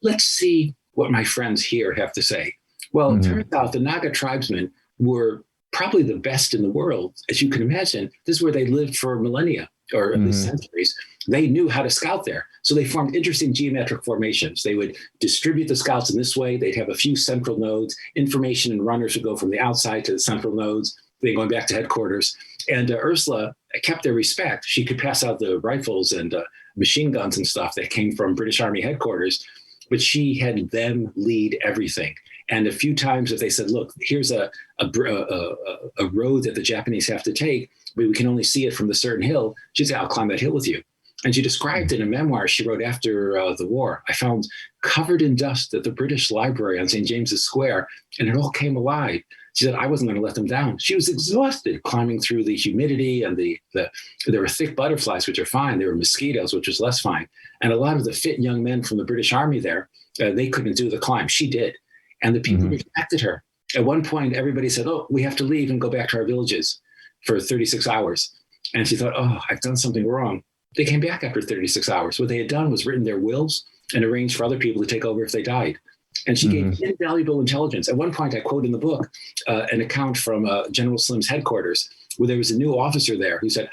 let's see what my friends here have to say. Well, it turns out the Naga tribesmen were probably the best in the world. As you can imagine, this is where they lived for millennia or at least centuries. They knew how to scout there. So they formed interesting geometric formations. They would distribute the scouts in this way. They'd have a few central nodes. Information and runners would go from the outside to the central nodes, then going back to headquarters. And Ursula kept their respect. She could pass out the rifles and machine guns and stuff that came from British Army headquarters, but she had them lead everything. And a few times if they said, look, here's a road that the Japanese have to take, but we can only see it from the certain hill, she'd say, I'll climb that hill with you. And she described in a memoir she wrote after the war, I found covered in dust at the British Library on St. James's Square, and it all came alive. She said, I wasn't going to let them down. She was exhausted climbing through the humidity, and there were thick butterflies, which are fine. There were mosquitoes, which was less fine. And a lot of the fit young men from the British Army there, they couldn't do the climb. She did. And the people respected her. At one point, everybody said, oh, we have to leave and go back to our villages for 36 hours. And she thought, oh, I've done something wrong. They came back after 36 hours. What they had done was written their wills and arranged for other people to take over if they died. And she gave invaluable intelligence. At one point, I quote in the book an account from General Slim's headquarters, where there was a new officer there who said,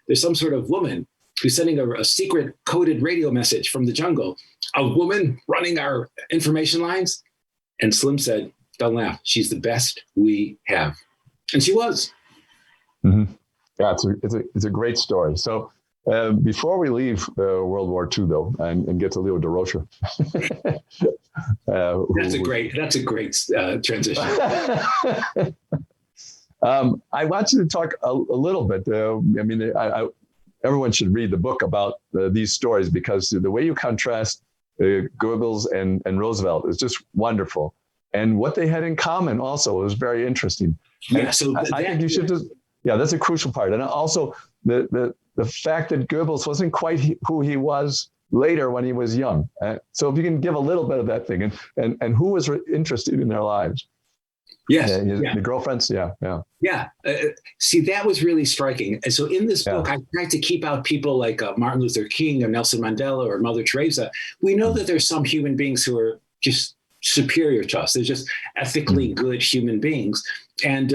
there's some sort of woman who's sending a secret coded radio message from the jungle. A woman running our information lines? And Slim said, don't laugh. She's the best we have. And she was. Mm-hmm. Yeah, it's a great story. So before we leave World War II, though, and get to Leo Durocher. That's a great transition. I want you to talk a little bit. Everyone should read the book about these stories, because the way you contrast Goebbels and Roosevelt is just wonderful. And what they had in common also was very interesting. Yeah, so I think you should just, that's a crucial part. And also the fact that Goebbels wasn't quite who he was later when he was young. So if you can give a little bit of that thing, and who was interested in their lives. Yes. The girlfriends. Yeah. See, that was really striking. And so in this book, I tried to keep out people like Martin Luther King or Nelson Mandela or Mother Teresa. We know that there's some human beings who are just superior to us. They're just ethically good human beings. And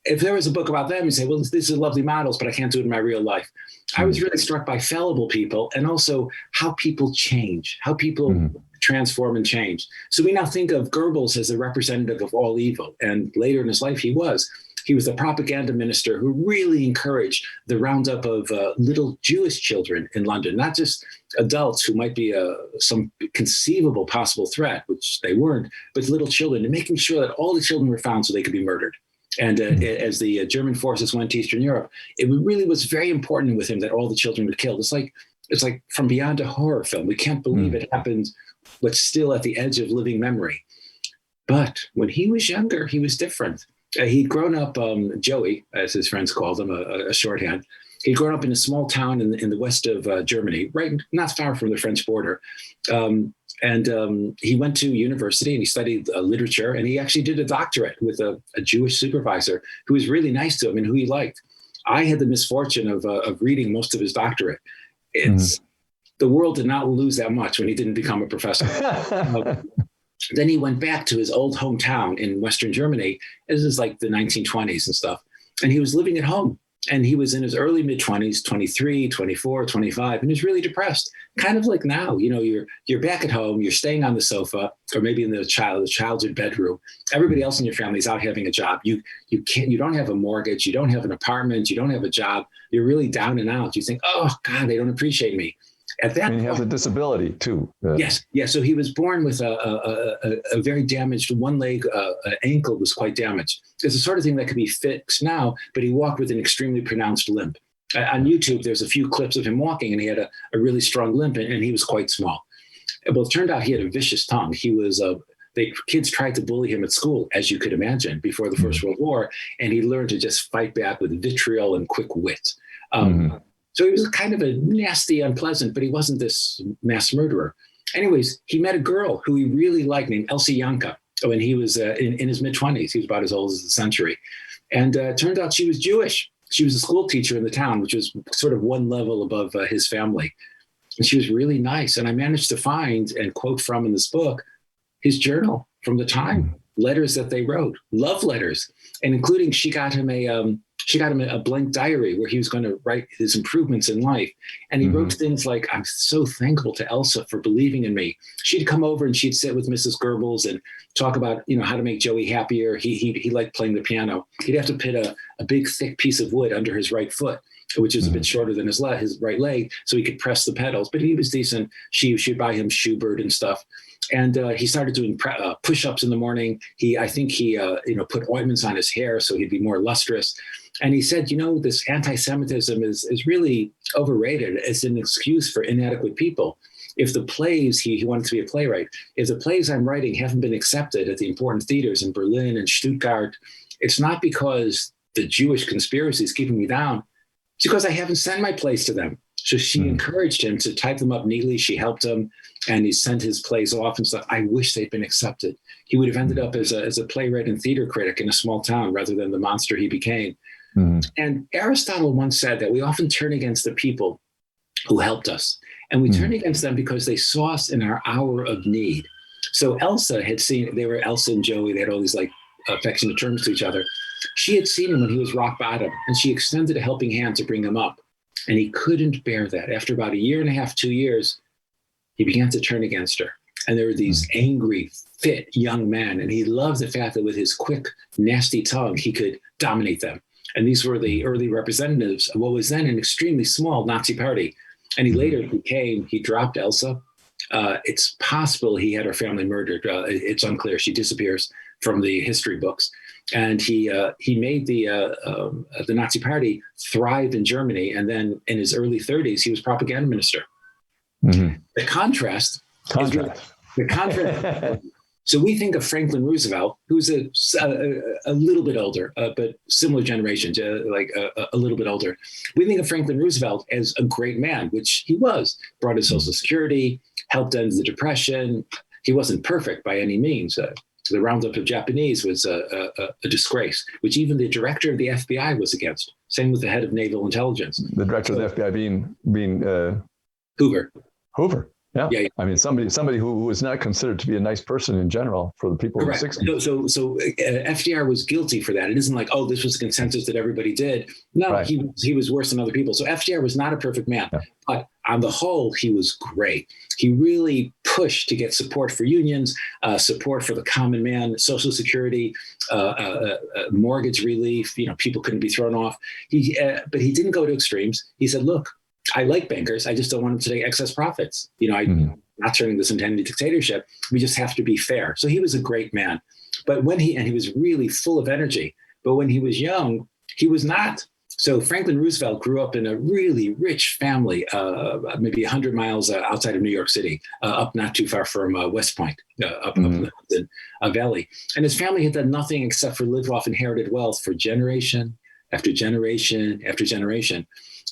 if there was a book about them, you say, well, these are lovely models, but I can't do it in my real life. I was really struck by fallible people, and also how people change, how people transform and change. So we now think of Goebbels as a representative of all evil. And later in his life, he was. He was the propaganda minister who really encouraged the roundup of little Jewish children in London, not just adults who might be some conceivable possible threat, which they weren't, but little children, and making sure that all the children were found so they could be murdered. And as the German forces went to Eastern Europe, it really was very important with him that all the children were killed. It's like from beyond a horror film. We can't believe it happened, but still at the edge of living memory. But when he was younger, he was different. He'd grown up, Joey, as his friends called him, a shorthand. He'd grown up in a small town in the west of Germany, right, not far from the French border. And he went to university and he studied literature, and he actually did a doctorate with a Jewish supervisor who was really nice to him and who he liked. I had the misfortune of reading most of his doctorate. The world did not lose that much when he didn't become a professor. Then he went back to his old hometown in Western Germany. This is like the 1920s and stuff. And he was living at home. And he was in his early mid-20s, 23, 24, 25, and he was really depressed. Kind of like now, you're back at home, you're staying on the sofa, or maybe in the childhood bedroom. Everybody else in your family is out having a job. You don't have a mortgage, you don't have an apartment, you don't have a job. You're really down and out. You think, oh God, they don't appreciate me. At that point, he has a disability too. Yes. So he was born with a very damaged one leg, ankle was quite damaged. It's the sort of thing that could be fixed now, but he walked with an extremely pronounced limp. On YouTube, there's a few clips of him walking, and he had a really strong limp, and he was quite small. Well, it turned out he had a vicious tongue. He was kids tried to bully him at school, as you could imagine, before the First World War, and he learned to just fight back with vitriol and quick wit. So he was kind of a nasty, unpleasant, but he wasn't this mass murderer. Anyways, he met a girl who he really liked named Elsie Yanka when he was in his mid-20s. He was about as old as the century. And it turned out she was Jewish. She was a school teacher in the town, which was sort of one level above his family. And she was really nice. And I managed to find and quote from in this book his journal from the time, letters that they wrote, love letters, and including she got him a blank diary where he was going to write his improvements in life. And he wrote things like, I'm so thankful to Elsa for believing in me. She'd come over and she'd sit with Mrs. Goebbels and talk about, how to make Joey happier. He liked playing the piano. He'd have to put a big, thick piece of wood under his right foot, which is a bit shorter than his right leg, so he could press the pedals. But he was decent. She'd buy him Schubert and stuff. And he started doing push-ups in the morning. I think he put ointments on his hair so he'd be more lustrous. And he said, this anti-Semitism is really overrated. It's an excuse for inadequate people. If the plays, he wanted to be a playwright, if the plays I'm writing haven't been accepted at the important theaters in Berlin and Stuttgart it's not because the Jewish conspiracy is keeping me down. It's because I haven't sent my plays to them. So she encouraged him to type them up neatly. She helped him, and he sent his plays off and stuff. I wish they'd been accepted. He would have ended up as a playwright and theater critic in a small town rather than the monster he became. And Aristotle once said that we often turn against the people who helped us. And we turn against them because they saw us in our hour of need. So Elsa had seen, they were Elsa and Joey, they had all these like affectionate terms to each other. She had seen him when he was rock bottom, and she extended a helping hand to bring him up. And he couldn't bear that. After about 1.5 years, 2 years, he began to turn against her. And there were these angry, fit young men. And he loved the fact that with his quick, nasty tongue, he could dominate them. And these were the early representatives of what was then an extremely small Nazi party. And he later he dropped Elsa. It's possible he had her family murdered. It's unclear. She disappears from the history books. And he made the Nazi party thrive in Germany. And then in his early 30s, he was propaganda minister. The contrast. So we think of Franklin Roosevelt, who's a little bit older, but similar generations, like a little bit older. We think of Franklin Roosevelt as a great man, which he was. Brought in Social Security, helped end the Depression. He wasn't perfect by any means. The roundup of Japanese was a disgrace, which even the director of the FBI was against. Same with the head of naval intelligence. The director of the FBI being Hoover. Hoover. Yeah. Yeah. I mean, somebody who was not considered to be a nice person in general for the people of the 60s. So FDR was guilty for that. It isn't like, oh, this was a consensus that everybody did. No, right. He was worse than other people. So FDR was not a perfect man, but on the whole, he was great. He really pushed to get support for unions, support for the common man, Social Security, mortgage relief. People couldn't be thrown off. But he didn't go to extremes. He said, look, I like bankers. I just don't want them to take excess profits. I'm not turning this into any dictatorship. We just have to be fair. So he was a great man. But he was really full of energy. But when he was young, he was not. So Franklin Roosevelt grew up in a really rich family, maybe 100 miles outside of New York City, up not too far from West Point, up in the Valley. And his family had done nothing except for live off inherited wealth for generation after generation after generation.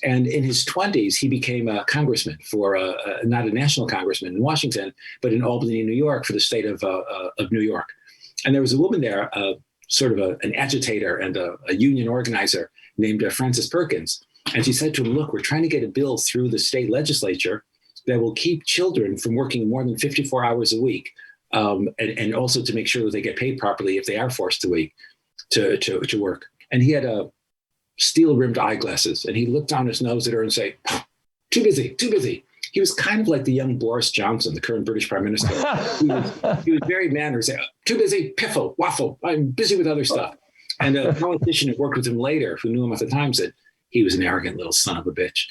And in his 20s, he became a congressman for not a national congressman in Washington, but in Albany, New York, for the state of New York. And there was a woman there, sort of an agitator and a union organizer named Frances Perkins. And she said to him, look, we're trying to get a bill through the state legislature that will keep children from working more than 54 hours a week, and also to make sure that they get paid properly if they are forced to work. And he had steel-rimmed eyeglasses, and he looked down his nose at her and say, too busy, too busy. He was kind of like the young Boris Johnson, the current British Prime Minister. He was very mannered, say, too busy, piffle, waffle, I'm busy with other stuff. And a politician who worked with him later, who knew him at the time, said he was an arrogant little son of a bitch.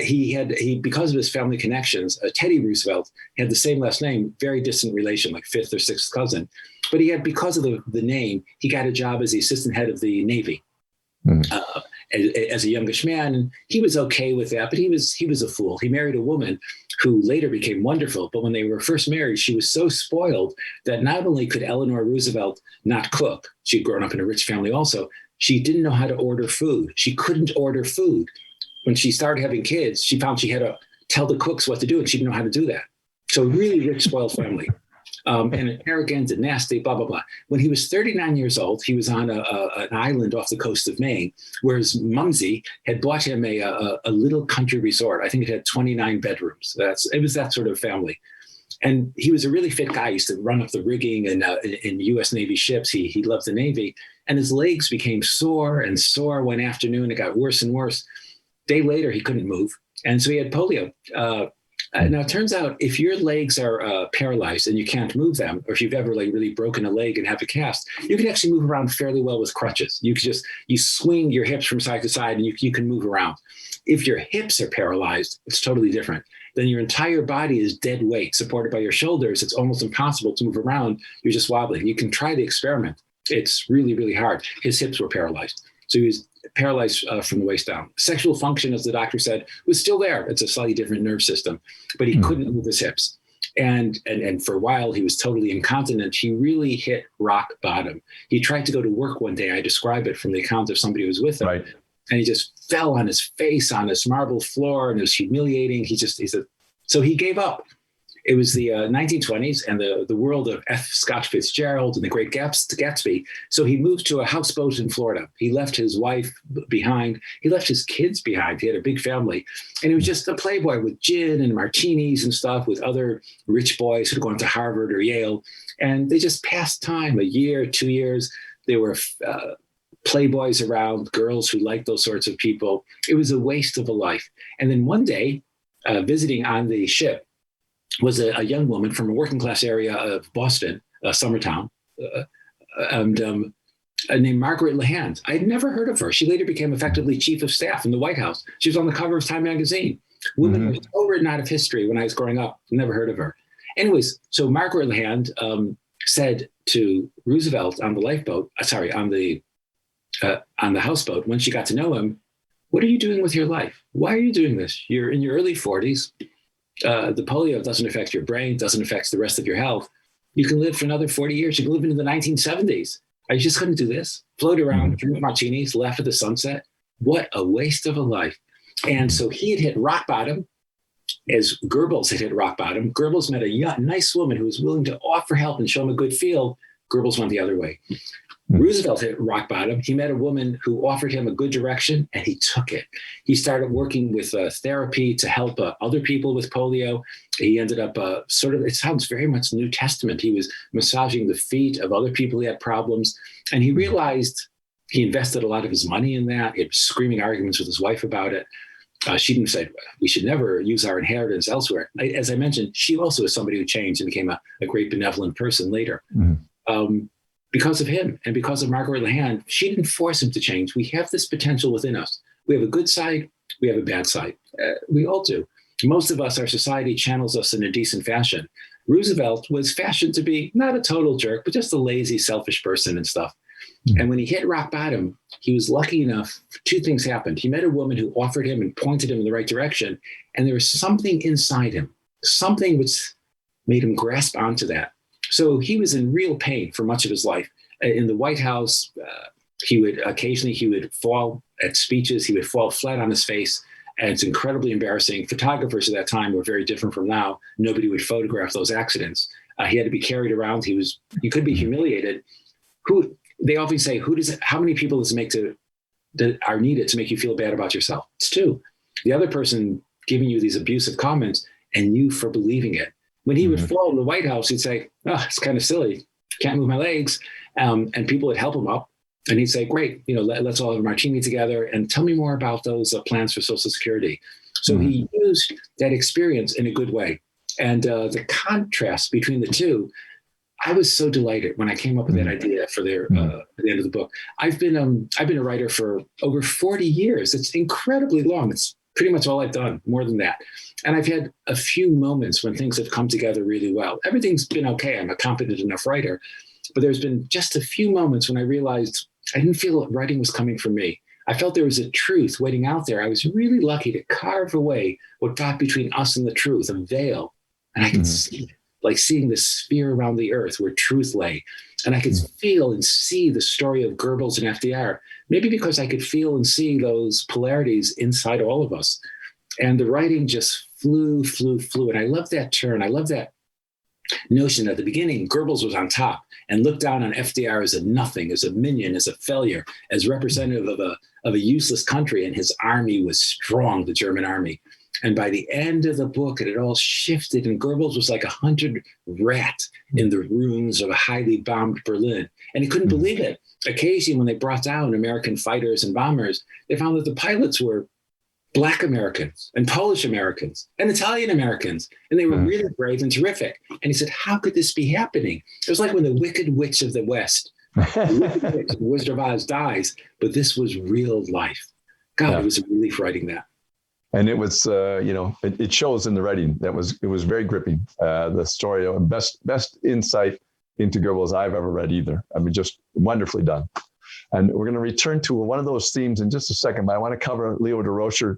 He because of his family connections, Teddy Roosevelt had the same last name, very distant relation, like fifth or sixth cousin. But he had, because of the name, he got a job as the assistant head of the Navy. As a youngish man, and he was okay with that, but he was a fool. He married a woman who later became wonderful, but when they were first married, she was so spoiled that not only could Eleanor Roosevelt not cook, she'd grown up in a rich family also, she didn't know how to order food. She couldn't order food. When she started having kids, she found she had to tell the cooks what to do, and she didn't know how to do that. So really rich, spoiled family. And arrogant and nasty, blah, blah, blah. When he was 39 years old, he was on an island off the coast of Maine, where his mumsy had bought him a little country resort. I think it had 29 bedrooms. It was that sort of family. And he was a really fit guy. He used to run up the rigging in U.S. Navy ships. He loved the Navy. And his legs became sore and sore one afternoon. It got worse and worse. A day later, he couldn't move. And so he had polio. Now, it turns out if your legs are paralyzed and you can't move them, or if you've ever really broken a leg and have a cast, you can actually move around fairly well with crutches. You can you swing your hips from side to side and you can move around. If your hips are paralyzed, it's totally different. Then your entire body is dead weight supported by your shoulders. It's almost impossible to move around. You're just wobbling. You can try the experiment. It's really, really hard. His hips were paralyzed. So he was paralyzed from the waist down. Sexual function, as the doctor said, was still there. It's a slightly different nerve system, but he couldn't move his hips. And for a while, he was totally incontinent. He really hit rock bottom. He tried to go to work one day. I describe it from the account of somebody who was with him. Right. And he just fell on his face on this marble floor, and it was humiliating. He said, so he gave up. It was the 1920s and the world of F. Scott Fitzgerald and the Great Gatsby. So he moved to a houseboat in Florida. He left his wife behind. He left his kids behind. He had a big family. And he was just a playboy with gin and martinis and stuff with other rich boys who'd gone to Harvard or Yale. And they just passed time, a year, 2 years. There were playboys around, girls who liked those sorts of people. It was a waste of a life. And then one day, visiting on the ship, was a young woman from a working class area of Boston, Summertown, named Margaret LaHand. I had never heard of her. She later became effectively chief of staff in the White House. She was on the cover of Time magazine. Women were so written out of history when I was growing up. Never heard of her. Anyways, so Margaret LaHand said to Roosevelt on the lifeboat, on the houseboat, when she got to know him, "What are you doing with your life? Why are you doing this? You're in your early 40s. The polio doesn't affect your brain, doesn't affect the rest of your health. You can live for another 40 years. You can live into the 1970s. Are you just going to do this? Float around, drink martinis, laugh at the sunset? What a waste of a life." And so he had hit rock bottom, as Goebbels had hit rock bottom. Goebbels met a nice woman who was willing to offer help and show him a good feel. Goebbels went the other way. Roosevelt hit rock bottom. He met a woman who offered him a good direction, and he took it. He started working with therapy to help other people with polio. He ended up it sounds very much New Testament. He was massaging the feet of other people who had problems. And he realized he invested a lot of his money in that. He had screaming arguments with his wife about it. She didn't say, we should never use our inheritance elsewhere. As I mentioned, she also is somebody who changed and became a great benevolent person later. Because of him and because of Margaret LaHand, she didn't force him to change. We have this potential within us. We have a good side, we have a bad side. We all do. Most of us, our society channels us in a decent fashion. Roosevelt was fashioned to be not a total jerk, but just a lazy, selfish person and stuff. And when he hit rock bottom, he was lucky enough, two things happened. He met a woman who offered him and pointed him in the right direction. And there was something inside him, something which made him grasp onto that. So he was in real pain for much of his life. In the White House, he would fall at speeches. He would fall flat on his face. And it's incredibly embarrassing. Photographers at that time were very different from now. Nobody would photograph those accidents. He had to be carried around. He could be humiliated. They often say, how many people does it make that are needed to make you feel bad about yourself? It's two. The other person giving you these abusive comments and you for believing it. When he would fall in the White House, he'd say, "Oh, it's kind of silly. Can't move my legs." And people would help him up. And he'd say, "Great, let's all have a martini together and tell me more about those plans for Social Security." So he used that experience in a good way. And the contrast between the two, I was so delighted when I came up with that idea for at the end of the book. I've been a writer for over 40 years. It's incredibly long. It's pretty much all I've done, more than that. And I've had a few moments when things have come together really well. Everything's been okay. I'm a competent enough writer. But there's been just a few moments when I realized I didn't feel that writing was coming from me. I felt there was a truth waiting out there. I was really lucky to carve away what got between us and the truth, a veil. And I could see it, like seeing the sphere around the earth where truth lay. And I could feel and see the story of Goebbels and FDR, maybe because I could feel and see those polarities inside all of us. And the writing just flew. And I love that turn. I love that notion at the beginning, Goebbels was on top and looked down on FDR as a nothing, as a minion, as a failure, as representative of a useless country. And his army was strong, the German army. And by the end of the book, it had all shifted, and Goebbels was like a hunted rat in the ruins of a highly bombed Berlin. And he couldn't believe it. Occasionally, when they brought down American fighters and bombers, they found that the pilots were Black Americans and Polish Americans and Italian Americans. And they were really brave and terrific. And he said, how could this be happening? It was like when the Wicked Witch of the West, the Wicked Witch, the Wizard of Oz dies, but this was real life. God, it was a relief writing that. And it was, it shows in the writing. It was very gripping. The story of best insight into Goebbels I've ever read either. I mean, just wonderfully done. And we're going to return to one of those themes in just a second, but I want to cover Leo Durocher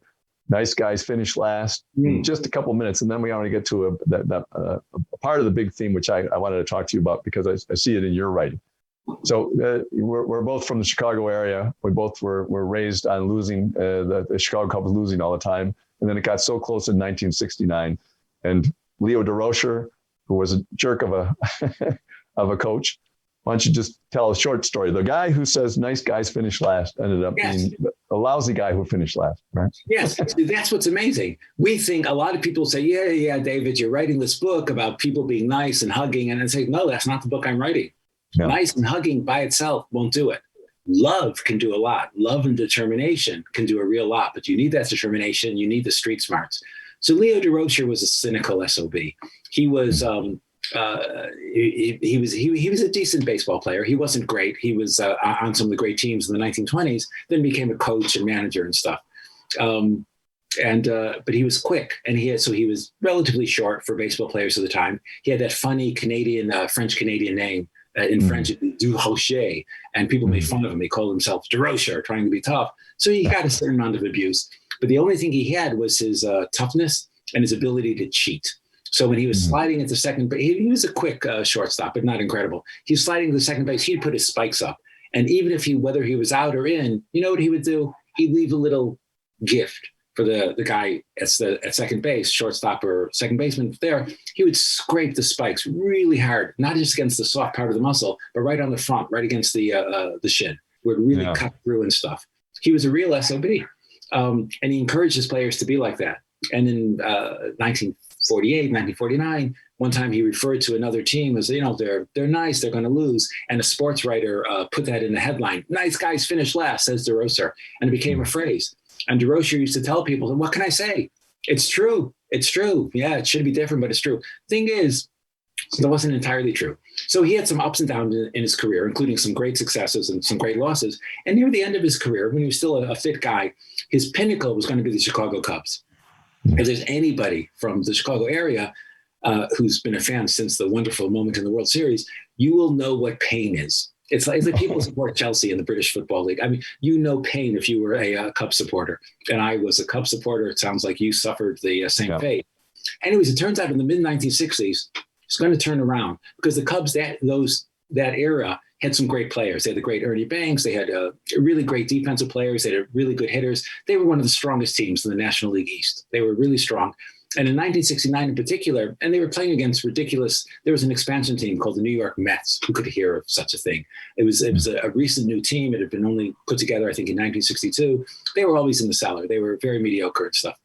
Nice guys finish last. Just a couple minutes, and then we want to get to a part of the big theme, which I wanted to talk to you about because I see it in your writing. So we're both from the Chicago area. We both were raised on losing. The Chicago Cubs losing all the time, and then it got so close in 1969, and Leo Durocher, who was a jerk of a coach. Why don't you just tell a short story? The guy who says nice guys finish last ended up being a lousy guy who finished last, right? Yes, that's what's amazing. We think a lot of people say, yeah, David, you're writing this book about people being nice and hugging. And I say, no, that's not the book I'm writing. No. Nice and hugging by itself won't do it. Love can do a lot. Love and determination can do a real lot, but you need that determination. You need the street smarts. So Leo Durocher was a cynical SOB. He was he was a decent baseball player. He wasn't great. He was on some of the great teams in the 1920s, then became a coach and manager and stuff. But he was quick, and he was relatively short for baseball players of the time. He had that funny Canadian, French-Canadian name in French, Durocher, and people made fun of him. He called himself Durocher, trying to be tough. So he got a certain amount of abuse. But the only thing he had was his toughness and his ability to cheat. So when he was sliding into second base, he was a quick shortstop, but not incredible. He was sliding to second base. He'd put his spikes up. And even if whether he was out or in, you know what he would do? He'd leave a little gift for the guy at second base, shortstop or second baseman there. He would scrape the spikes really hard, not just against the soft part of the muscle, but right on the front, right against the shin, where it really cut through and stuff. He was a real SOB. And he encouraged his players to be like that. And in 1949, one time he referred to another team as, they're nice, they're going to lose. And a sports writer put that in the headline, nice guys finish last, says Durocher. And it became a phrase. And Durocher used to tell people, what can I say? It's true. It's true. Yeah, it should be different, but it's true. Thing is, that wasn't entirely true. So he had some ups and downs in his career, including some great successes and some great losses. And near the end of his career, when he was still a fit guy, his pinnacle was going to be the Chicago Cubs. If there's anybody from the Chicago area who's been a fan since the wonderful moment in the World Series, you will know what pain is. It's like people support Chelsea in the British Football League. I mean, you know pain if you were a Cubs supporter. And I was a Cubs supporter. It sounds like you suffered the same fate. Anyways, it turns out in the mid-1960s, it's going to turn around because the Cubs, that era, had some great players. They had the great Ernie Banks. They had really great defensive players. They had really good hitters. They were one of the strongest teams in the National League East. They were really strong. And in 1969 in particular, and they were playing against ridiculous, there was an expansion team called the New York Mets. Who could hear of such a thing? It was a recent new team. It had been only put together, I think, in 1962. They were always in the cellar. They were very mediocre and stuff.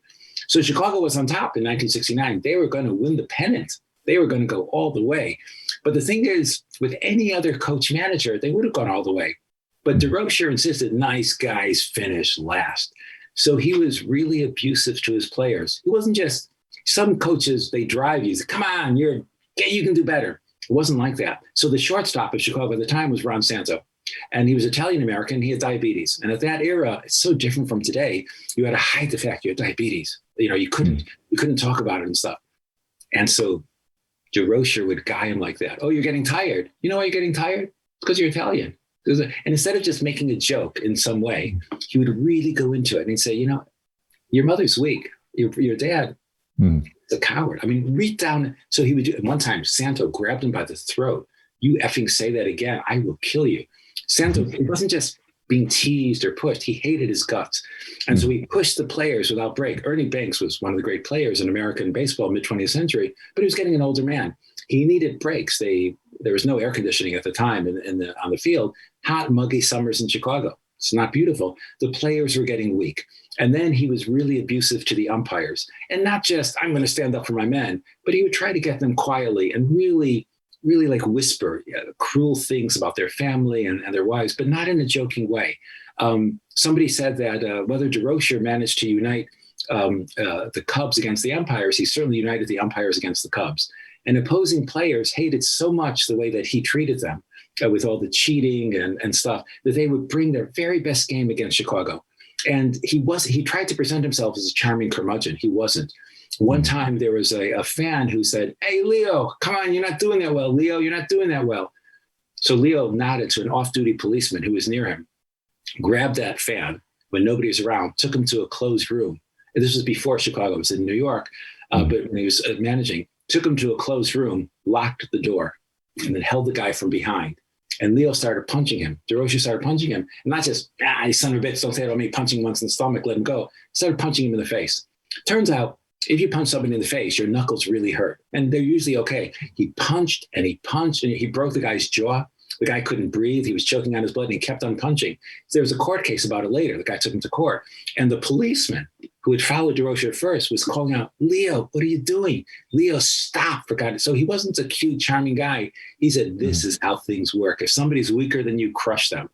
So Chicago was on top in 1969. They were going to win the pennant. They were going to go all the way. But the thing is, with any other coach manager, they would have gone all the way. But Durocher insisted nice guys finish last. So he was really abusive to his players. It wasn't just some coaches, they drive you. Say, come on, you can do better. It wasn't like that. So the shortstop of Chicago at the time was Ron Santo. And he was Italian-American. He had diabetes. And at that era, it's so different from today. You had to hide the fact you had diabetes. You couldn't talk about it and stuff. And so Durocher would guy him like that. Oh, you're getting tired. You know why you're getting tired? It's because you're Italian. And instead of just making a joke in some way, he would really go into it. And he'd say, your mother's weak. Your dad is a coward. I mean, reach down. So he would do. And one time, Santo grabbed him by the throat. You effing say that again, I will kill you. Santo, it wasn't just being teased or pushed. He hated his guts. And so he pushed the players without break. Ernie Banks was one of the great players in American baseball mid-20th century, but he was getting an older man. He needed breaks. There was no air conditioning at the time on the field. Hot, muggy summers in Chicago. It's not beautiful. The players were getting weak. And then he was really abusive to the umpires. And not just, I'm going to stand up for my men, but he would try to get them quietly and really like whisper cruel things about their family and their wives, but not in a joking way. Somebody said that whether Durocher managed to unite the Cubs against the umpires, he certainly united the umpires against the Cubs. And opposing players hated so much the way that he treated them with all the cheating and stuff, that they would bring their very best game against Chicago. And he tried to present himself as a charming curmudgeon. He wasn't. One time there was a fan who said, hey, Leo, come on, you're not doing that well. Leo, you're not doing that well. So Leo nodded to an off-duty policeman who was near him, grabbed that fan when nobody was around, took him to a closed room, This was before Chicago. It was in New York, but when he was managing, took him to a closed room, locked the door, and then held the guy from behind. And Leo started punching him. DeRocher started punching him. And not just, you son of a bitch, don't say it about me, punching once in the stomach, let him go. Started punching him in the face. Turns out, if you punch somebody in the face, your knuckles really hurt. And they're usually okay. He punched and he punched and he broke the guy's jaw. The guy couldn't breathe. He was choking on his blood and he kept on punching. So there was a court case about it later. The guy took him to court. And the policeman who had followed DeRocher first was calling out, Leo, what are you doing? Leo, stop, for God. So he wasn't a cute, charming guy. He said, this is how things work. If somebody's weaker than you, crush them.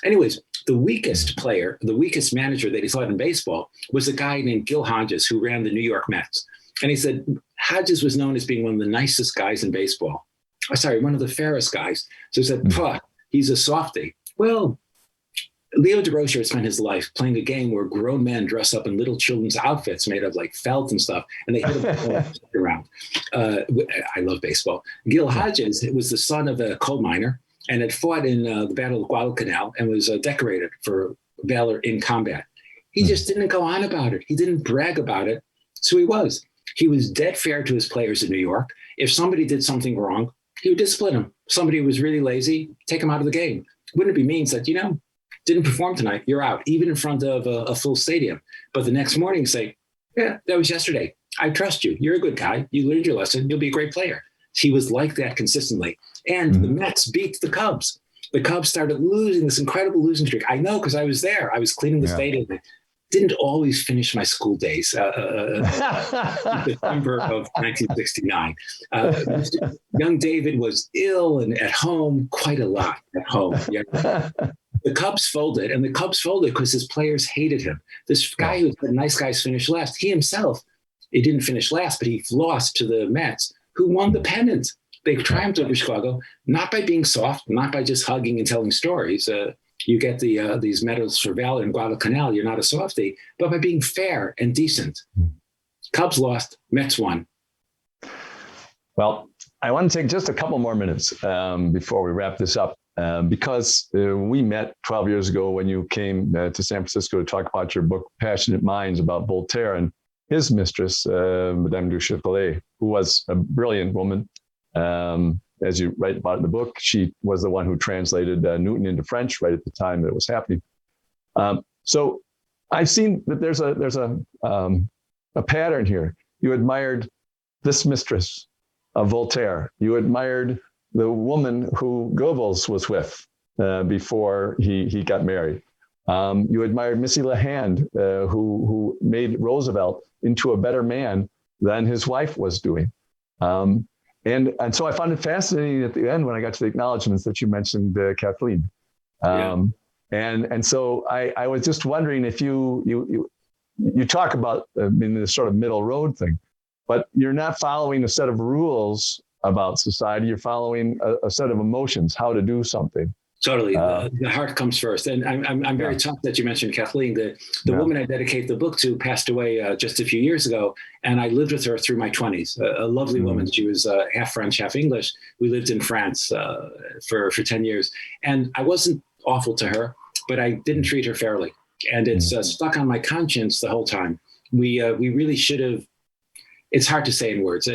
Anyways, the weakest player, the weakest manager that he saw in baseball was a guy named Gil Hodges who ran the New York Mets. And he said Hodges was known as being one of the nicest guys in baseball. One of the fairest guys. So he said, he's a softie. Well, Leo DeRocher had spent his life playing a game where grown men dress up in little children's outfits made of like felt and stuff, and they hit him around. I love baseball. Gil Hodges was the son of a coal miner and had fought in the Battle of Guadalcanal and was decorated for valor in combat. He just didn't go on about it. He didn't brag about it. So he was dead fair to his players in New York. If somebody did something wrong, he would discipline them. Somebody who was really lazy, take him out of the game. Wouldn't it be mean? Said, didn't perform tonight, you're out, even in front of a full stadium. But the next morning say, yeah, that was yesterday. I trust you. You're a good guy. You learned your lesson. You'll be a great player. He was like that consistently. And the Mets beat the Cubs. The Cubs started losing this incredible losing streak. I know because I was there. I was cleaning the stadium. I didn't always finish my school days. December of 1969. Young David was ill and at home, quite a lot at home. Yeah. The Cubs folded, and the Cubs folded because his players hated him. This guy who said nice guys finish last, he himself, he didn't finish last, but he lost to the Mets, who won the pennant. They triumphed over Chicago, not by being soft, not by just hugging and telling stories. You get these medals for valor in Guadalcanal, you're not a softie, but by being fair and decent. Cubs lost, Mets won. Well, I want to take just a couple more minutes before we wrap this up. Because we met 12 years ago when you came to San Francisco to talk about your book, Passionate Minds, about Voltaire and his mistress, Madame du Châtelet, who was a brilliant woman. As you write about in the book, she was the one who translated Newton into French right at the time that it was happening. So I've seen that there's a pattern here. You admired this mistress of Voltaire. You admired the woman who Goebbels was with before he got married. You admired Missy LeHand, who made Roosevelt into a better man than his wife was doing. And so I found it fascinating at the end when I got to the acknowledgments that you mentioned Kathleen. And so I was just wondering if you talk about in this sort of middle road thing, but you're not following a set of rules about society. You're following a set of emotions, how to do something. Totally. The heart comes first. And I'm very touched that you mentioned Kathleen. The woman I dedicate the book to passed away just a few years ago. And I lived with her through my 20s, a lovely woman. She was half French, half English. We lived in France for 10 years. And I wasn't awful to her, but I didn't treat her fairly. And it's stuck on my conscience the whole time. We really should have. It's hard to say in words.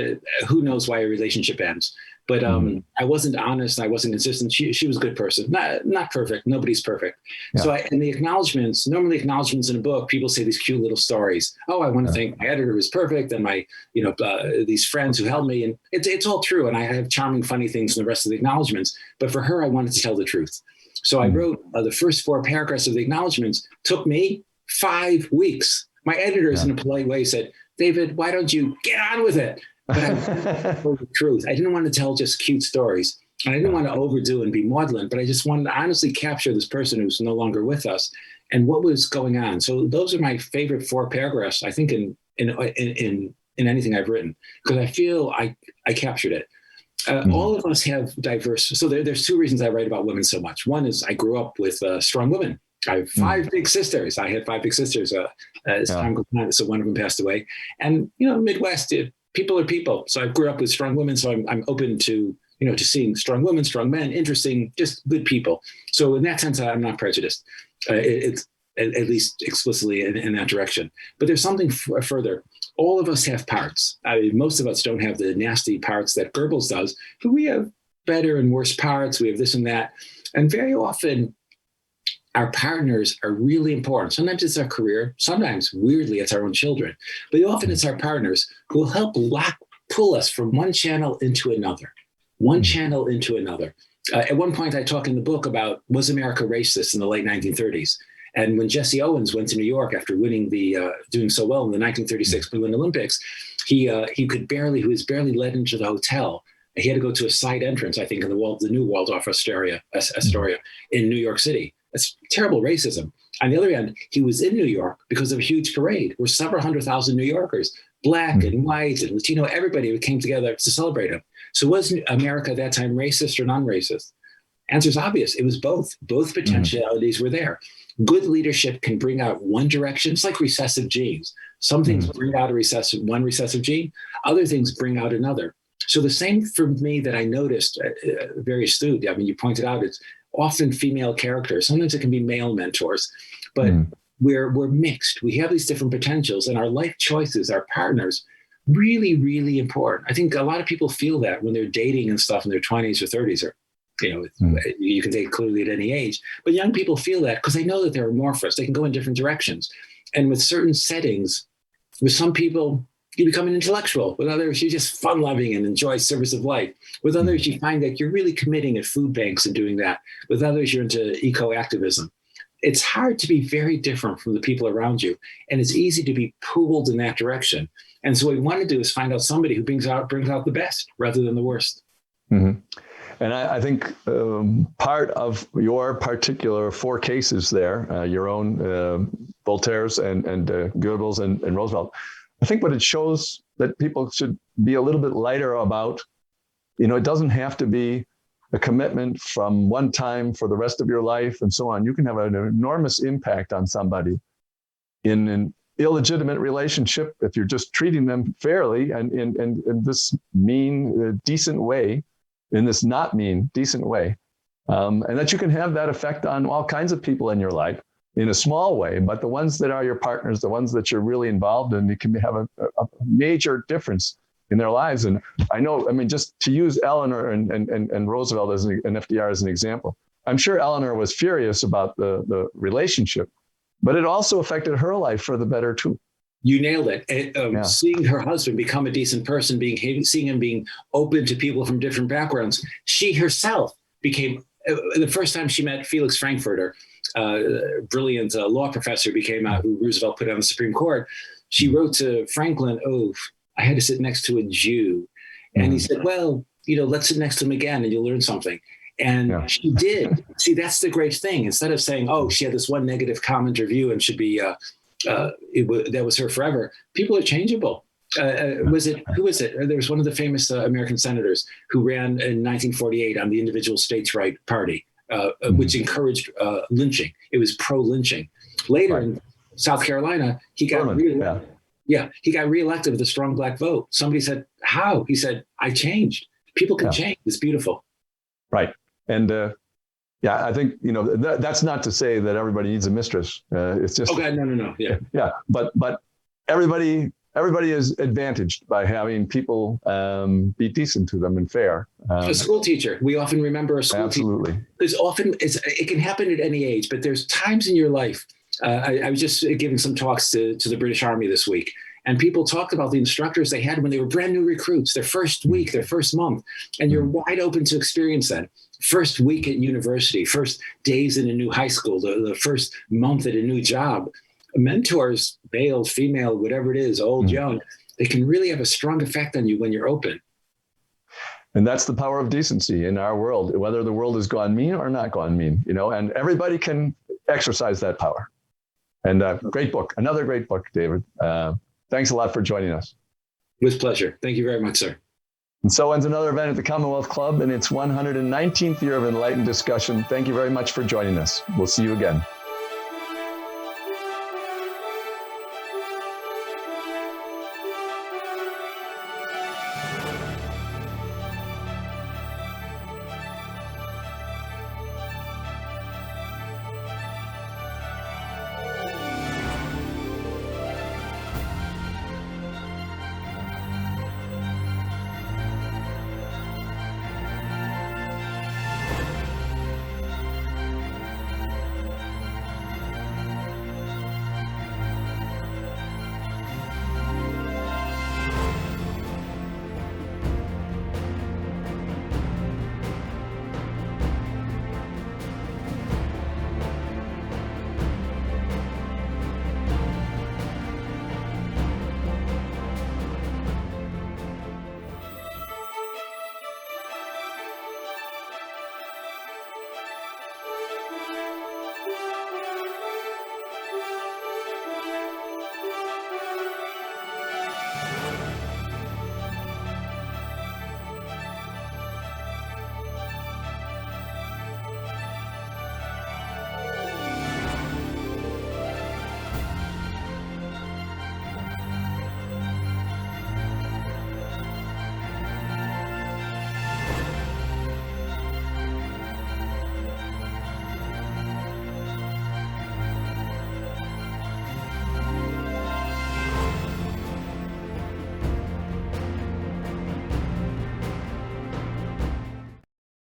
Who knows why a relationship ends? But I wasn't honest. I wasn't consistent. She was a good person. Not perfect. Nobody's perfect. Yeah. So in the acknowledgments, normally acknowledgments in a book, people say these cute little stories. Oh, I want to thank my editor was perfect, and my these friends who helped me. And it's all true. And I have charming, funny things in the rest of the acknowledgments. But for her, I wanted to tell the truth. So I wrote the first 4 paragraphs of the acknowledgments. Took me 5 weeks. My editors, in a polite way, said, David, why don't you get on with it? But I told the truth. I didn't want to tell just cute stories. And I didn't want to overdo and be maudlin, but I just wanted to honestly capture this person who's no longer with us and what was going on. So those are my favorite 4 paragraphs, I think, in anything I've written, because I feel I captured it. All of us have diverse. So there's 2 reasons I write about women so much. One is I grew up with strong women. I have 5 big sisters. I had 5 big sisters as time goes on. So one of them passed away. And, Midwest, people are people. So I grew up with strong women. So I'm open to, to seeing strong women, strong men, interesting, just good people. So in that sense, I'm not prejudiced. at least explicitly in that direction. But there's something further. All of us have parts. I mean, most of us don't have the nasty parts that Goebbels does, but we have better and worse parts. We have this and that. And very often, our partners are really important. Sometimes it's our career. Sometimes, weirdly, it's our own children. But often it's our partners who will help pull us from one channel into another, one channel into another. At one point, I talk in the book about, was America racist in the late 1930s? And when Jesse Owens went to New York after winning doing so well in the 1936 Berlin Olympics, he was barely led into the hotel. He had to go to a side entrance, I think, in the new Waldorf Astoria in New York City. That's terrible racism. On the other hand, he was in New York because of a huge parade where several 100,000 New Yorkers, Black and white and Latino, everybody came together to celebrate him. So was America at that time racist or non-racist? Answer is obvious. It was both. Both potentialities were there. Good leadership can bring out one direction. It's like recessive genes. Some things bring out one recessive gene. Other things bring out another. So the same for me that I noticed, very astute. I mean, you pointed out it's often female characters. Sometimes it can be male mentors, but we're mixed. We have these different potentials, and our life choices, our partners, really, really important. I think a lot of people feel that when they're dating and stuff in their 20s or 30s, or you can date clearly at any age, but young people feel that because they know that they're amorphous. They can go in different directions, and with certain settings, with some people, you become an intellectual. With others, you're just fun-loving and enjoy service of life. With others, you find that you're really committing at food banks and doing that. With others, you're into eco-activism. It's hard to be very different from the people around you, and it's easy to be pulled in that direction. And so what we want to do is find out somebody who brings out the best rather than the worst. Mm-hmm. And I think part of your particular 4 cases there, your own, Voltaire's and Goebbels and Roosevelt, I think what it shows that people should be a little bit lighter about, it doesn't have to be a commitment from one time for the rest of your life and so on. You can have an enormous impact on somebody in an illegitimate relationship if you're just treating them fairly and in this mean, decent way, in this not mean, decent way. And that you can have that effect on all kinds of people in your life in a small way, but the ones that are your partners, the ones that you're really involved in, it can have a major difference in their lives. And just to use Eleanor and Roosevelt and FDR as an example, I'm sure Eleanor was furious about the relationship, but it also affected her life for the better too. You nailed it. Seeing her husband become a decent person, seeing him being open to people from different backgrounds, she herself became, the first time she met Felix Frankfurter, brilliant law professor who Roosevelt put on the Supreme Court, she wrote to Franklin, I had to sit next to a Jew. And he said, well, let's sit next to him again and you'll learn something. And she did. See, that's the great thing. Instead of saying, she had this one negative comment or view and should be, that was her forever. People are changeable. Who was it? There was one of the famous American senators who ran in 1948 on the Individual States' Right Party, which encouraged lynching. It was pro-lynching. Later in South Carolina, he got reelected. He got reelected with a strong Black vote. Somebody said, how? He said, I changed. People can change. It's beautiful. Right. And I think, that's not to say that everybody needs a mistress. It's just. Okay, no. Yeah. Yeah. But everybody is advantaged by having people be decent to them and fair. A school teacher. We often remember a school teacher. Absolutely. It can happen at any age, but there's times in your life. I was just giving some talks to the British Army this week, and people talked about the instructors they had when they were brand new recruits, their first week, their first month, and you're wide open to experience that. First week at university, first days in a new high school, the first month at a new job. Mentors, male, female, whatever it is, old, young, they can really have a strong effect on you when you're open. And that's the power of decency in our world, whether the world has gone mean or not gone mean, and everybody can exercise that power. And great book, another great book, David. Thanks a lot for joining us. With pleasure. Thank you very much, sir. And so ends another event at the Commonwealth Club in its 119th year of enlightened discussion. Thank you very much for joining us. We'll see you again.